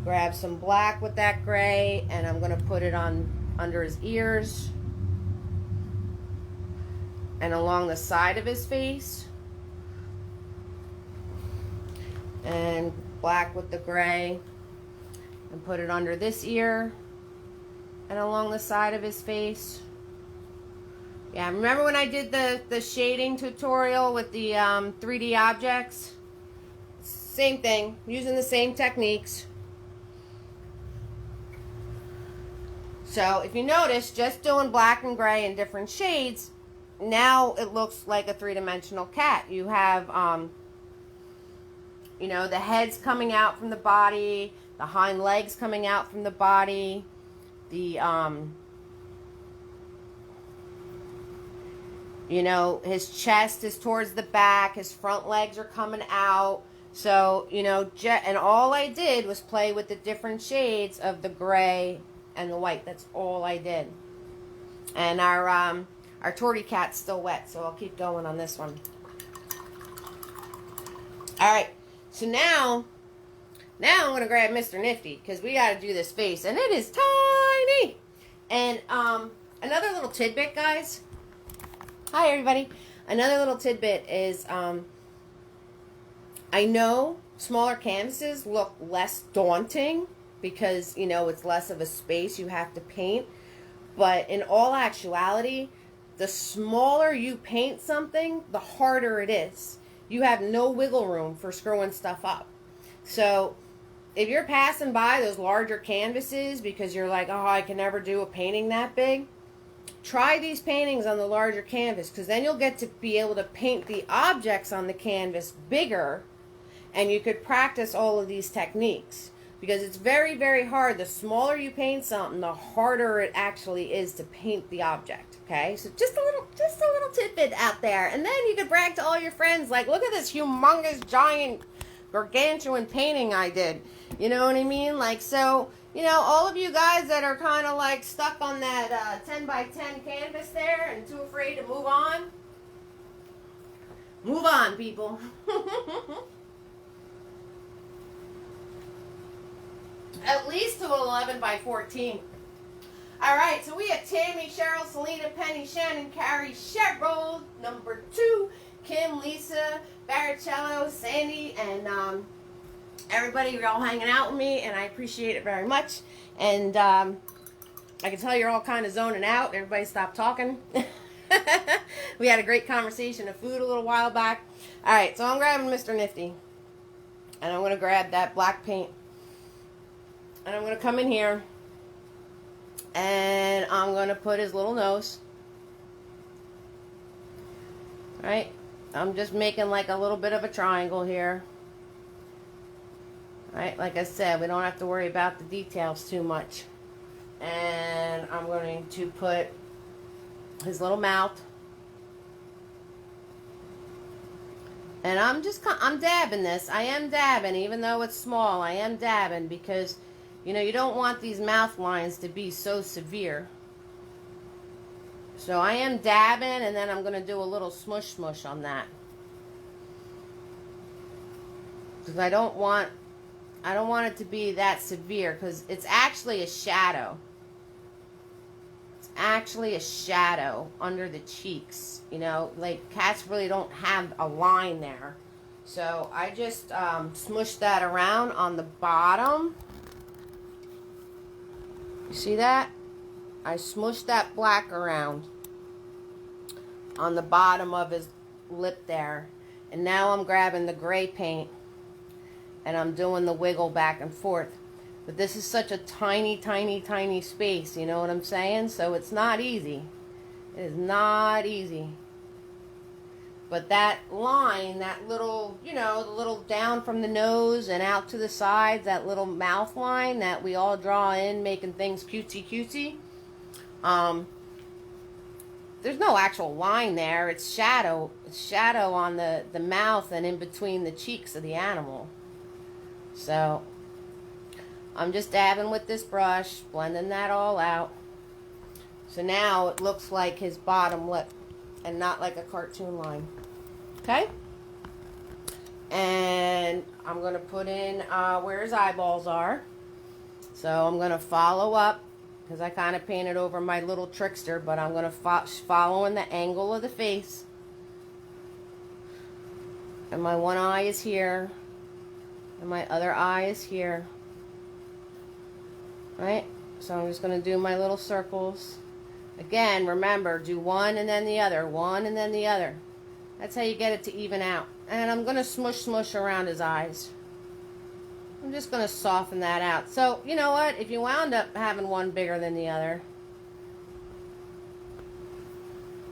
grab some black with that gray and I'm going to put it on under his ears and along the side of his face. And black with the gray and put it under this ear and along the side of his face. Yeah, remember when I did the shading tutorial with the 3D objects? Same thing, using the same techniques. So if you notice, just doing black and gray in different shades, now it looks like a three-dimensional cat. You have, you know, the head's coming out from the body, the hind legs coming out from the body, the, you know, his chest is towards the back, his front legs are coming out. So, you know, and all I did was play with the different shades of the gray and the white. That's all I did. And our tortie cat's still wet, so I'll keep going on this one. Alright, so now I'm going to grab Mr. Nifty, because we got to do this face, and it is tiny. And another little tidbit, guys. Hi, everybody. Another little tidbit is, I know smaller canvases look less daunting because, you know, it's less of a space you have to paint. But in all actuality, the smaller you paint something, the harder it is. You have no wiggle room for screwing stuff up. So if you're passing by those larger canvases because you're like, oh, I can never do a painting that big, try these paintings on the larger canvas, because then you'll get to be able to paint the objects on the canvas bigger, and you could practice all of these techniques, because it's very, very hard. The smaller you paint something, the harder it actually is to paint the object. Okay, so just a little tidbit out there, and then you could brag to all your friends, like, look at this humongous, giant, gargantuan painting I did. You know what I mean? Like, so, you know, all of you guys that are kind of like stuck on that 10 by 10 canvas there and too afraid to move on, people. At least to 11 by 14. All right, so we have Tammy, Cheryl, Selena, Penny, Shannon, Carrie, Cheryl, number 2, Kim, Lisa, Baricello, Sandy, and everybody. You're all hanging out with me, and I appreciate it very much. And I can tell you're all kind of zoning out. Everybody stopped talking. We had a great conversation of food a little while back. All right, so I'm grabbing Mr. Nifty, and I'm going to grab that black paint, and I'm going to come in here, and I'm going to put his little nose. All right, I'm just making like a little bit of a triangle here. Right, like I said, we don't have to worry about the details too much. And I'm going to put his little mouth. And I'm dabbing this. I am dabbing, even though it's small. I am dabbing because, you know, you don't want these mouth lines to be so severe. So I am dabbing, and then I'm going to do a little smush on that. Because I don't want it to be that severe, because it's actually a shadow. It's actually a shadow under the cheeks. You know, like cats really don't have a line there. So I just smushed that around on the bottom. You see that? I smushed that black around. on the bottom of his lip there. And now I'm grabbing the gray paint and I'm doing the wiggle back and forth. But this is such a tiny, tiny, tiny space, you know what I'm saying? So it's not easy. It is not easy. But that line, that little, you know, the little down from the nose and out to the sides, that little mouth line that we all draw in, making things cutesy cutesy. There's no actual line there. It's shadow. It's shadow on the mouth and in between the cheeks of the animal. So I'm just dabbing with this brush, blending that all out. So now it looks like his bottom lip and not like a cartoon line. Okay? And I'm going to put in where his eyeballs are. So I'm going to follow up, because I kind of painted over my little trickster, but I'm going to follow in the angle of the face. And my one eye is here. And my other eye is here. Right? So I'm just going to do my little circles. Again, remember, do one and then the other. One and then the other. That's how you get it to even out. And I'm going to smush around his eyes. I'm just going to soften that out. So, you know what? If you wound up having one bigger than the other,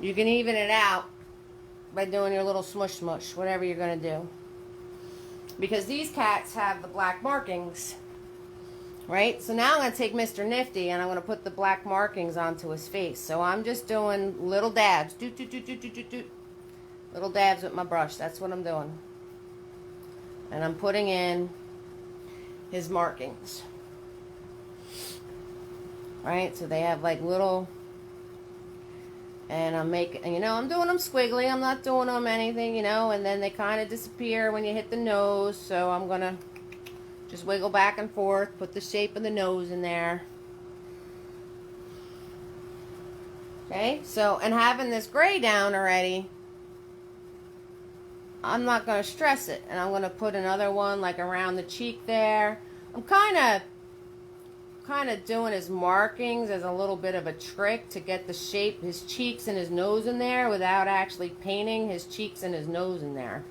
you can even it out by doing your little smush, whatever you're going to do. Because these cats have the black markings. Right? So now I'm going to take Mr. Nifty and I'm going to put the black markings onto his face. So I'm just doing little dabs. Little dabs with my brush. That's what I'm doing. And I'm putting in his markings. Right? So they have like little... And I'm making... You know, I'm doing them squiggly. I'm not doing them anything, you know. And then they kind of disappear when you hit the nose. So I'm going to just wiggle back and forth. Put the shape of the nose in there. Okay? So, and having this gray down already... I'm not going to stress it. And I'm going to put another one like around the cheek there. I'm kind of doing his markings as a little bit of a trick to get the shape, his cheeks and his nose in there without actually painting his cheeks and his nose in there.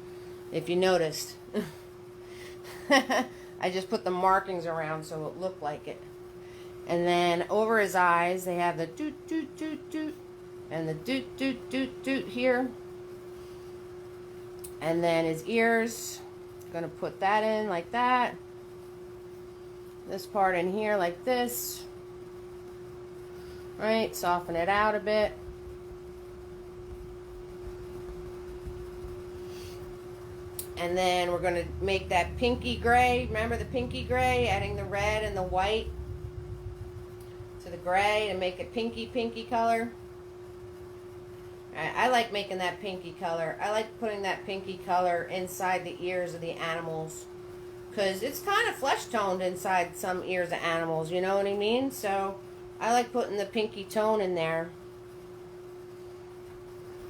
If you noticed. I just put the markings around so it looked like it. And then over his eyes, they have the doot, doot, doot, doot. And the doot, doot, doot, doot here. And then his ears, going to put that in like that. This part in here like this. Right, soften it out a bit. And then we're going to make that pinky gray. Remember the pinky gray? Adding the red and the white to the gray to make it pinky color. I like making that pinky color. I like putting that pinky color inside the ears of the animals. Because it's kind of flesh toned inside some ears of animals, you know what I mean? So I like putting the pinky tone in there.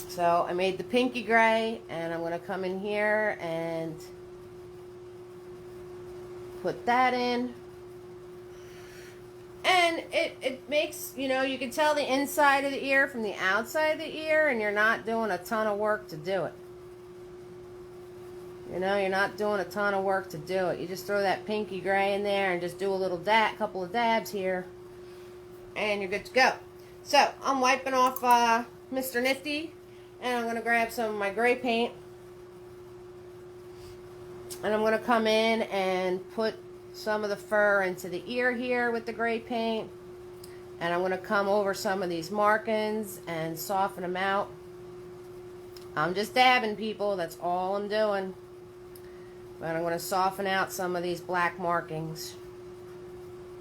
So I made the pinky gray, and I'm going to come in here and put that in. And it makes, you know, you can tell the inside of the ear from the outside of the ear, and you're not doing a ton of work to do it. You know, you're not doing a ton of work to do it. You just throw that pinky gray in there and just do a little couple of dabs here, and you're good to go. So I'm wiping off Mr. Nifty, and I'm going to grab some of my gray paint, and I'm going to come in and put some of the fur into the ear here with the gray paint, and I'm going to come over some of these markings and soften them out. I'm just dabbing, people. That's all I'm doing. But I'm going to soften out some of these black markings.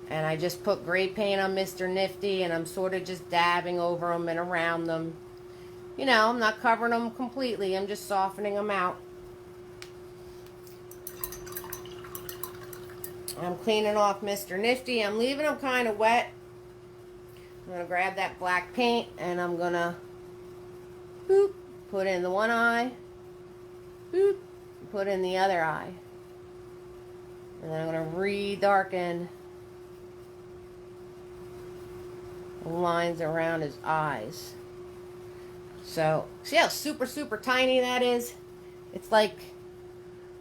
And I just put gray paint on Mr. Nifty, and I'm sort of just dabbing over them and around them. You know, I'm not covering them completely. I'm just softening them out. I'm cleaning off Mr. Nifty. I'm leaving him kind of wet. I'm going to grab that black paint, and I'm going to boop, put in the one eye, boop, put in the other eye. And then I'm going to re-darken the lines around his eyes. So, see how super, super tiny that is? It's like,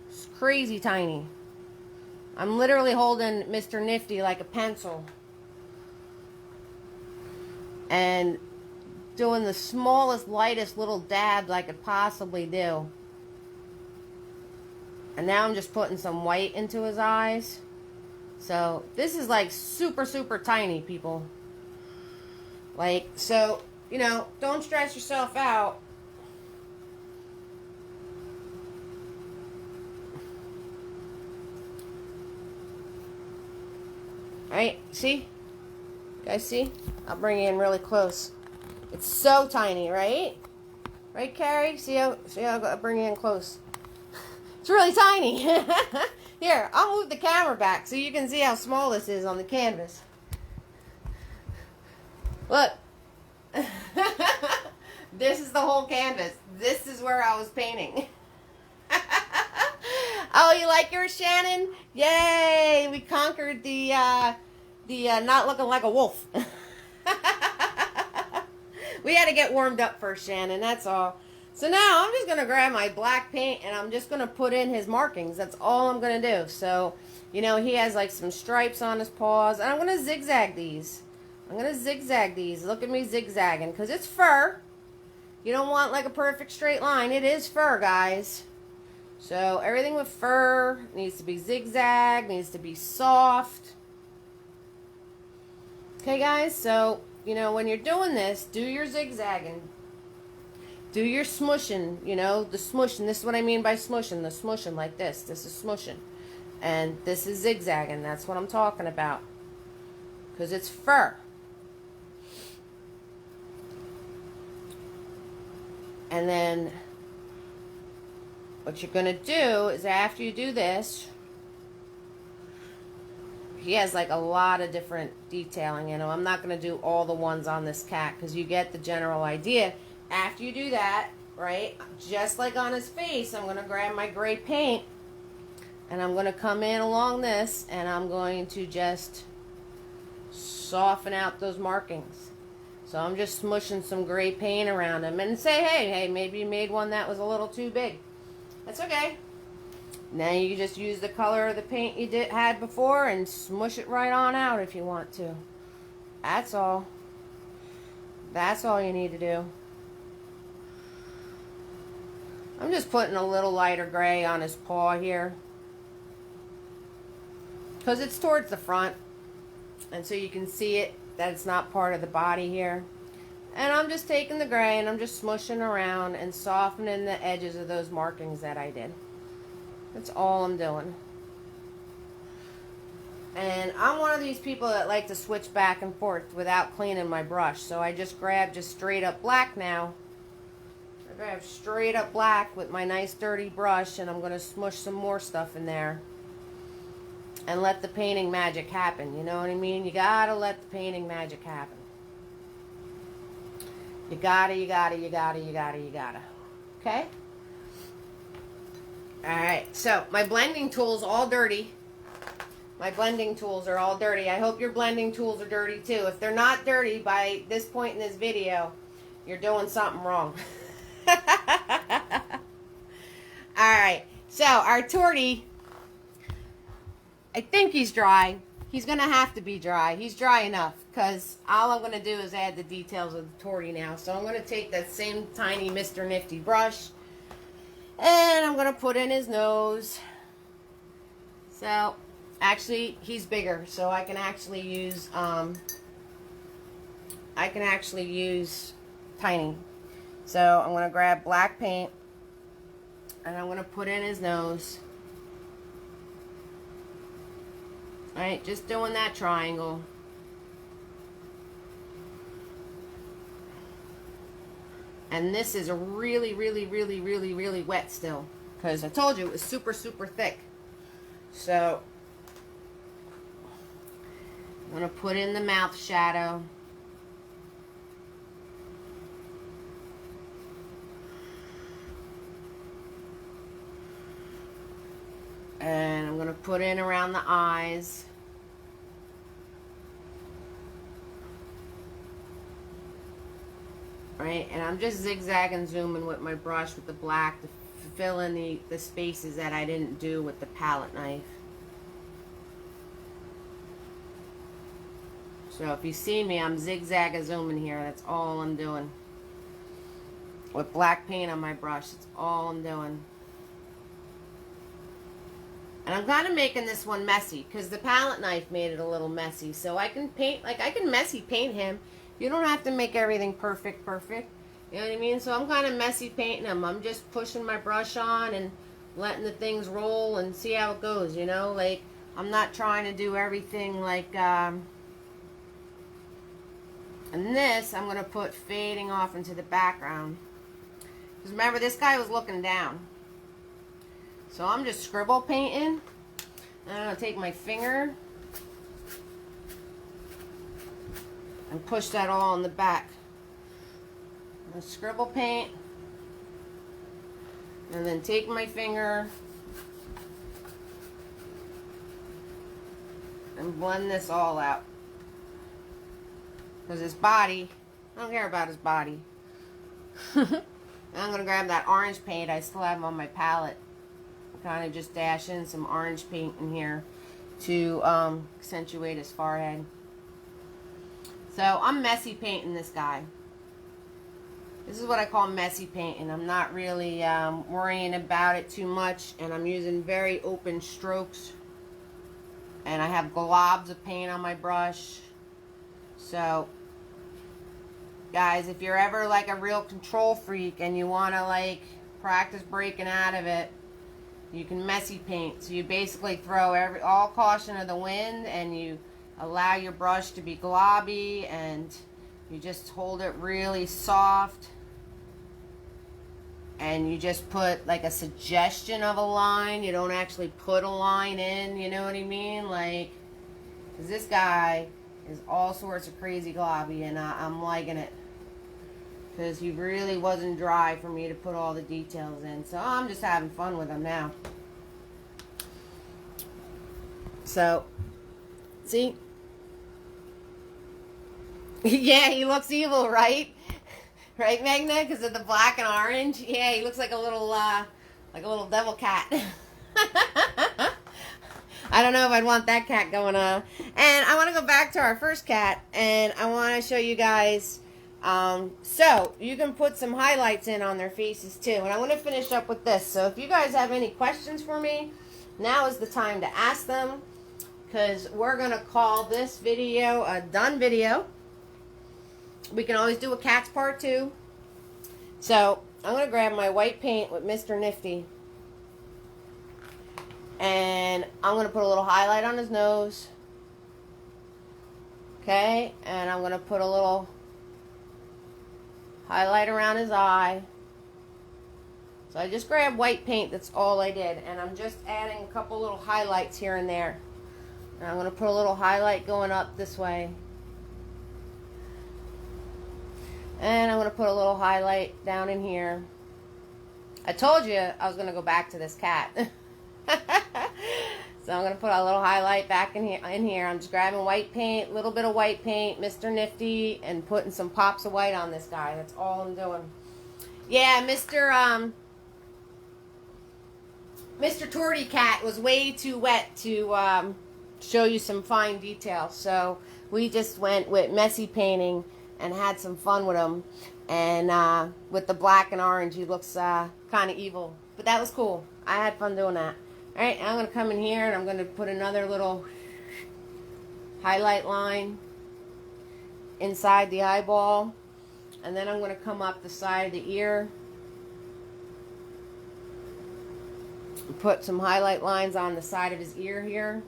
it's crazy tiny. I'm literally holding Mr. Nifty like a pencil. And doing the smallest, lightest little dabs I could possibly do. And now I'm just putting some white into his eyes. So, this is like super, super tiny, people. Like, so, you know, don't stress yourself out. Right? See? You guys see? I'll bring you in really close. It's so tiny, right? Right, Carrie? See how I'll bring you in close. It's really tiny. Here, I'll move the camera back so you can see how small this is on the canvas. Look. This is the whole canvas. This is where I was painting. Oh, you like yours, Shannon? Yay! We conquered the not looking like a wolf. We had to get warmed up first, Shannon. That's all. So now I'm just going to grab my black paint and I'm just going to put in his markings. That's all I'm going to do. So, you know, he has like some stripes on his paws. And I'm going to zigzag these. I'm going to zigzag these. Look at me zigzagging because it's fur. You don't want like a perfect straight line. It is fur, guys. So everything with fur needs to be zigzag, needs to be soft. Okay, guys? So, you know, when you're doing this, do your zigzagging. Do your smushing, you know, the smushing. This is what I mean by smushing. The smushing like this. This is smushing. And this is zigzagging. That's what I'm talking about. Because it's fur. And then what you're going to do is after you do this, he has like a lot of different detailing in him. I'm not going to do all the ones on this cat because you get the general idea. After you do that, right, just like on his face, I'm going to grab my gray paint and I'm going to come in along this and I'm going to just soften out those markings. So I'm just smushing some gray paint around him and say, hey, maybe you made one that was a little too big. That's okay. Now you can just use the color of the paint you had before and smush it right on out if you want to. That's all. That's all you need to do. I'm just putting a little lighter gray on his paw here. Because it's towards the front. And so you can see it, that it's not part of the body here. And I'm just taking the gray and I'm just smushing around and softening the edges of those markings that I did. That's all I'm doing. And I'm one of these people that like to switch back and forth without cleaning my brush. So I just grab just straight up black now. I grab straight up black with my nice dirty brush and I'm going to smush some more stuff in there. And let the painting magic happen. You know what I mean? You gotta let the painting magic happen. You gotta. Okay? Alright, so my blending tool's all dirty. My blending tools are all dirty. I hope your blending tools are dirty too. If they're not dirty by this point in this video, you're doing something wrong. Alright, so our tortie, I think he's dry. He's going to have to be dry. He's dry enough because all I'm going to do is add the details of the tortie now. So I'm going to take that same tiny Mr. Nifty brush and I'm going to put in his nose. So actually he's bigger, so I can actually use tiny. So I'm going to grab black paint and I'm going to put in his nose. Alright, just doing that triangle. And this is a really wet still. Because I told you it was super thick. So, I'm going to put in the mouth shadow. And I'm going to put in around the eyes. right? And I'm just zigzagging, zooming with my brush with the black to fill in the spaces that I didn't do with the palette knife. So if you see me, I'm zigzag zooming here. That's all I'm doing. With black paint on my brush, that's all I'm doing. And I'm kind of making this one messy because the palette knife made it a little messy. So I can paint, like I can messy paint him. You don't have to make everything perfect. You know what I mean? So I'm kind of messy painting him. I'm just pushing my brush on and letting the things roll and see how it goes, you know? Like, I'm not trying to do everything like, and this I'm going to put fading off into the background. Because remember, this guy was looking down. So I'm just scribble painting. And I'm going to take my finger and push that all in the back. I'm going to scribble paint. And then take my finger and blend this all out. Because his body, I don't care about his body. I'm going to grab that orange paint I still have on my palette. Kind of just dash in some orange paint in here to accentuate his forehead. So I'm messy painting this guy. This is what I call messy painting. I'm not really worrying about it too much, and I'm using very open strokes. And I have globs of paint on my brush. So, guys, if you're ever like a real control freak and you want to like practice breaking out of it, you can messy paint. So you basically throw all caution of the wind and you allow your brush to be globby and you just hold it really soft. And you just put like a suggestion of a line. You don't actually put a line in, you know what I mean? Like, because this guy is all sorts of crazy globby and I'm liking it. Because he really wasn't dry for me to put all the details in. So I'm just having fun with him now. So, see? Yeah, he looks evil, right? Right, Magna? Because of the black and orange? Yeah, he looks like a little devil cat. I don't know if I'd want that cat going on. And I want to go back to our first cat, and I want to show you guys. So, you can put some highlights in on their faces, too. And I want to finish up with this. So, if you guys have any questions for me, now is the time to ask them. Because we're going to call this video a done video. We can always do a cat's part 2. So, I'm going to grab my white paint with Mr. Nifty. And I'm going to put a little highlight on his nose. Okay? And I'm going to put a little highlight around his eye. So I just grabbed white paint. That's all I did. And I'm just adding a couple little highlights here and there. And I'm going to put a little highlight going up this way. And I'm going to put a little highlight down in here. I told you I was going to go back to this cat. So I'm going to put a little highlight back in here. I'm just grabbing white paint, a little bit of white paint, Mr. Nifty, and putting some pops of white on this guy. That's all I'm doing. Yeah, Mr. Torty Cat was way too wet to show you some fine details. So we just went with messy painting and had some fun with him. And with the black and orange, he looks kind of evil. But that was cool. I had fun doing that. Alright, I'm going to come in here and I'm going to put another little highlight line inside the eyeball. And then I'm going to come up the side of the ear. And put some highlight lines on the side of his ear here.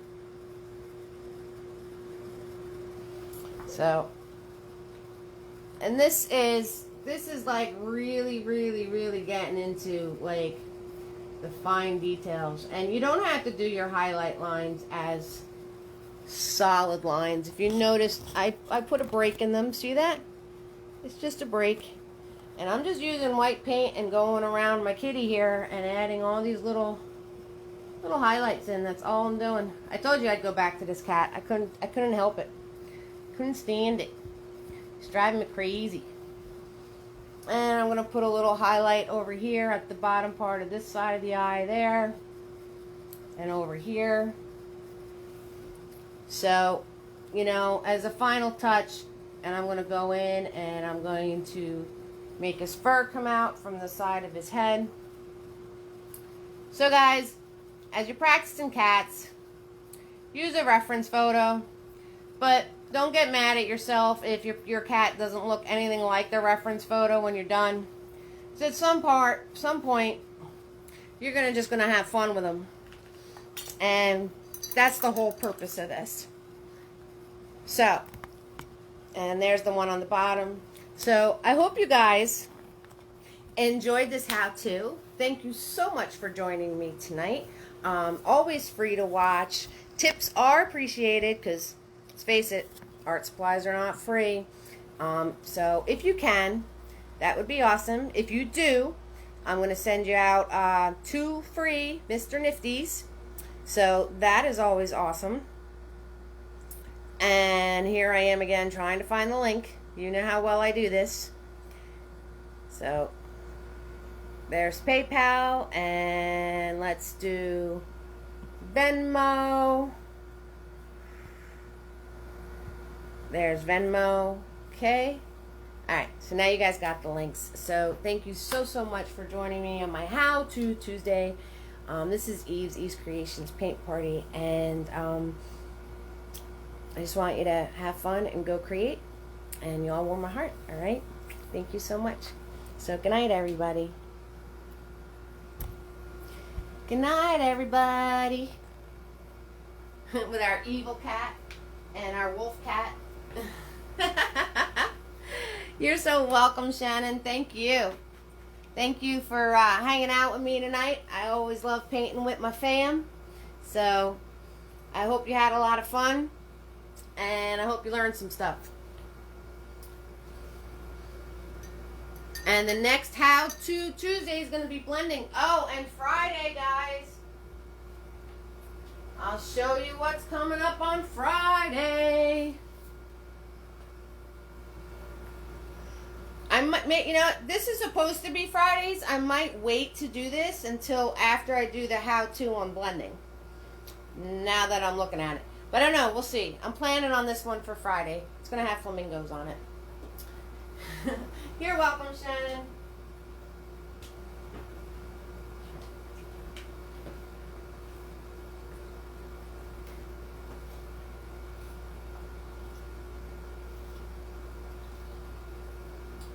So, and this is like really getting into like the fine details. And you don't have to do your highlight lines as solid lines. If you noticed, I put a break in them. See that? It's just a break. And I'm just using white paint and going around my kitty here and adding all these little highlights in. That's all I'm doing. I told you I'd go back to this cat. I couldn't help it. Couldn't stand it. It's driving me crazy. And I'm going to put a little highlight over here at the bottom part of this side of the eye there. And over here. So, you know, as a final touch, and I'm going to go in and I'm going to make his fur come out from the side of his head. So guys, as you're practicing cats, use a reference photo, but don't get mad at yourself if your cat doesn't look anything like the reference photo when you're done. So at some point, you're just gonna have fun with them, and that's the whole purpose of this. So, and there's the one on the bottom. So I hope you guys enjoyed this how-to. Thank you so much for joining me tonight. Always free to watch. Tips are appreciated because, let's face it, art supplies are not free. So if you can, that would be awesome. If you do, I'm going to send you out 2 free Mr. Nifties. So that is always awesome. And here I am again trying to find the link. You know how well I do this. So there's PayPal, and let's do Venmo. There's Venmo. Okay. Alright, so now you guys got the links. So thank you so much for joining me on my How To Tuesday. This is Eve's Creations Paint Party, and I just want you to have fun and go create, and you all warm my heart. Alright? Thank you so much. So good night, everybody. Good night, everybody. With our evil cat and our wolf cat. You're so welcome, Shannon. Thank you. Thank you for hanging out with me tonight. I always love painting with my fam. So I hope you had a lot of fun, and I hope you learned some stuff. And the next How To Tuesday is going to be blending. Oh, and Friday, guys. I'll show you what's coming up on Friday. I might, you know, this is supposed to be Fridays. I might wait to do this until after I do the how-to on blending. Now that I'm looking at it. But I don't know, we'll see. I'm planning on this one for Friday. It's going to have flamingos on it. You're welcome, Shannon.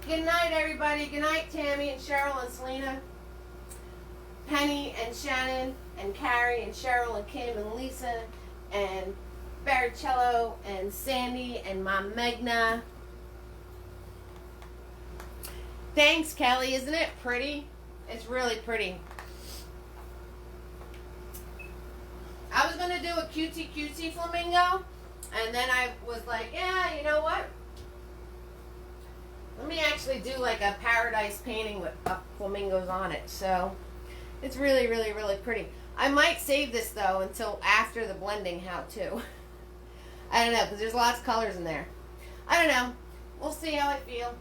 Good night, everybody. Good night, Tammy and Cheryl and Selena, Penny and Shannon and Carrie and Cheryl and Kim and Lisa and Baricello and Sandy and Mom Megna. Thanks, Kelly. Isn't it pretty? It's really pretty. I was going to do a cutesy flamingo, and then I was like, yeah, you know what? Let me actually do like a paradise painting with flamingos on it. So it's really pretty. I might save this though until after the blending how-to. I don't know, because there's lots of colors in there. I don't know. We'll see how I feel.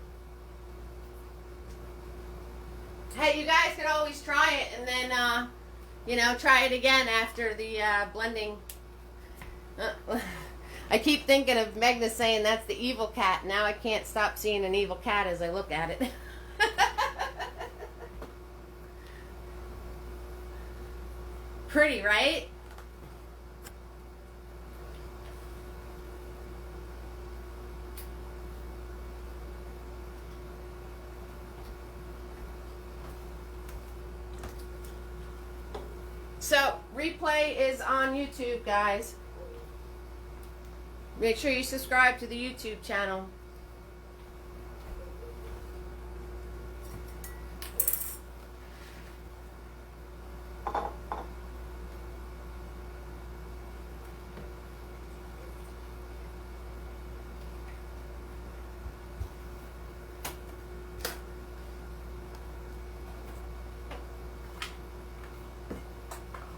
Hey, you guys could always try it and then, you know, try it again after the blending. I keep thinking of Megna saying that's the evil cat. Now I can't stop seeing an evil cat as I look at it. Pretty, right? So, replay is on YouTube, guys. Make sure you subscribe to the YouTube channel.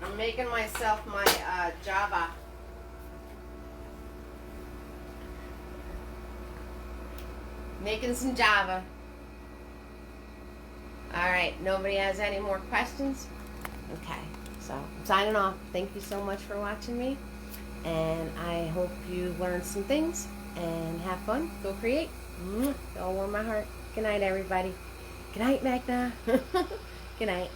I'm making myself my Java. Making some Java. All right, nobody has any more questions? Okay, so I'm signing off. Thank you so much for watching me, and I hope you learned some things and have fun. Go create. Y'all warm my heart. Good night, everybody. Good night, Magda. Good night.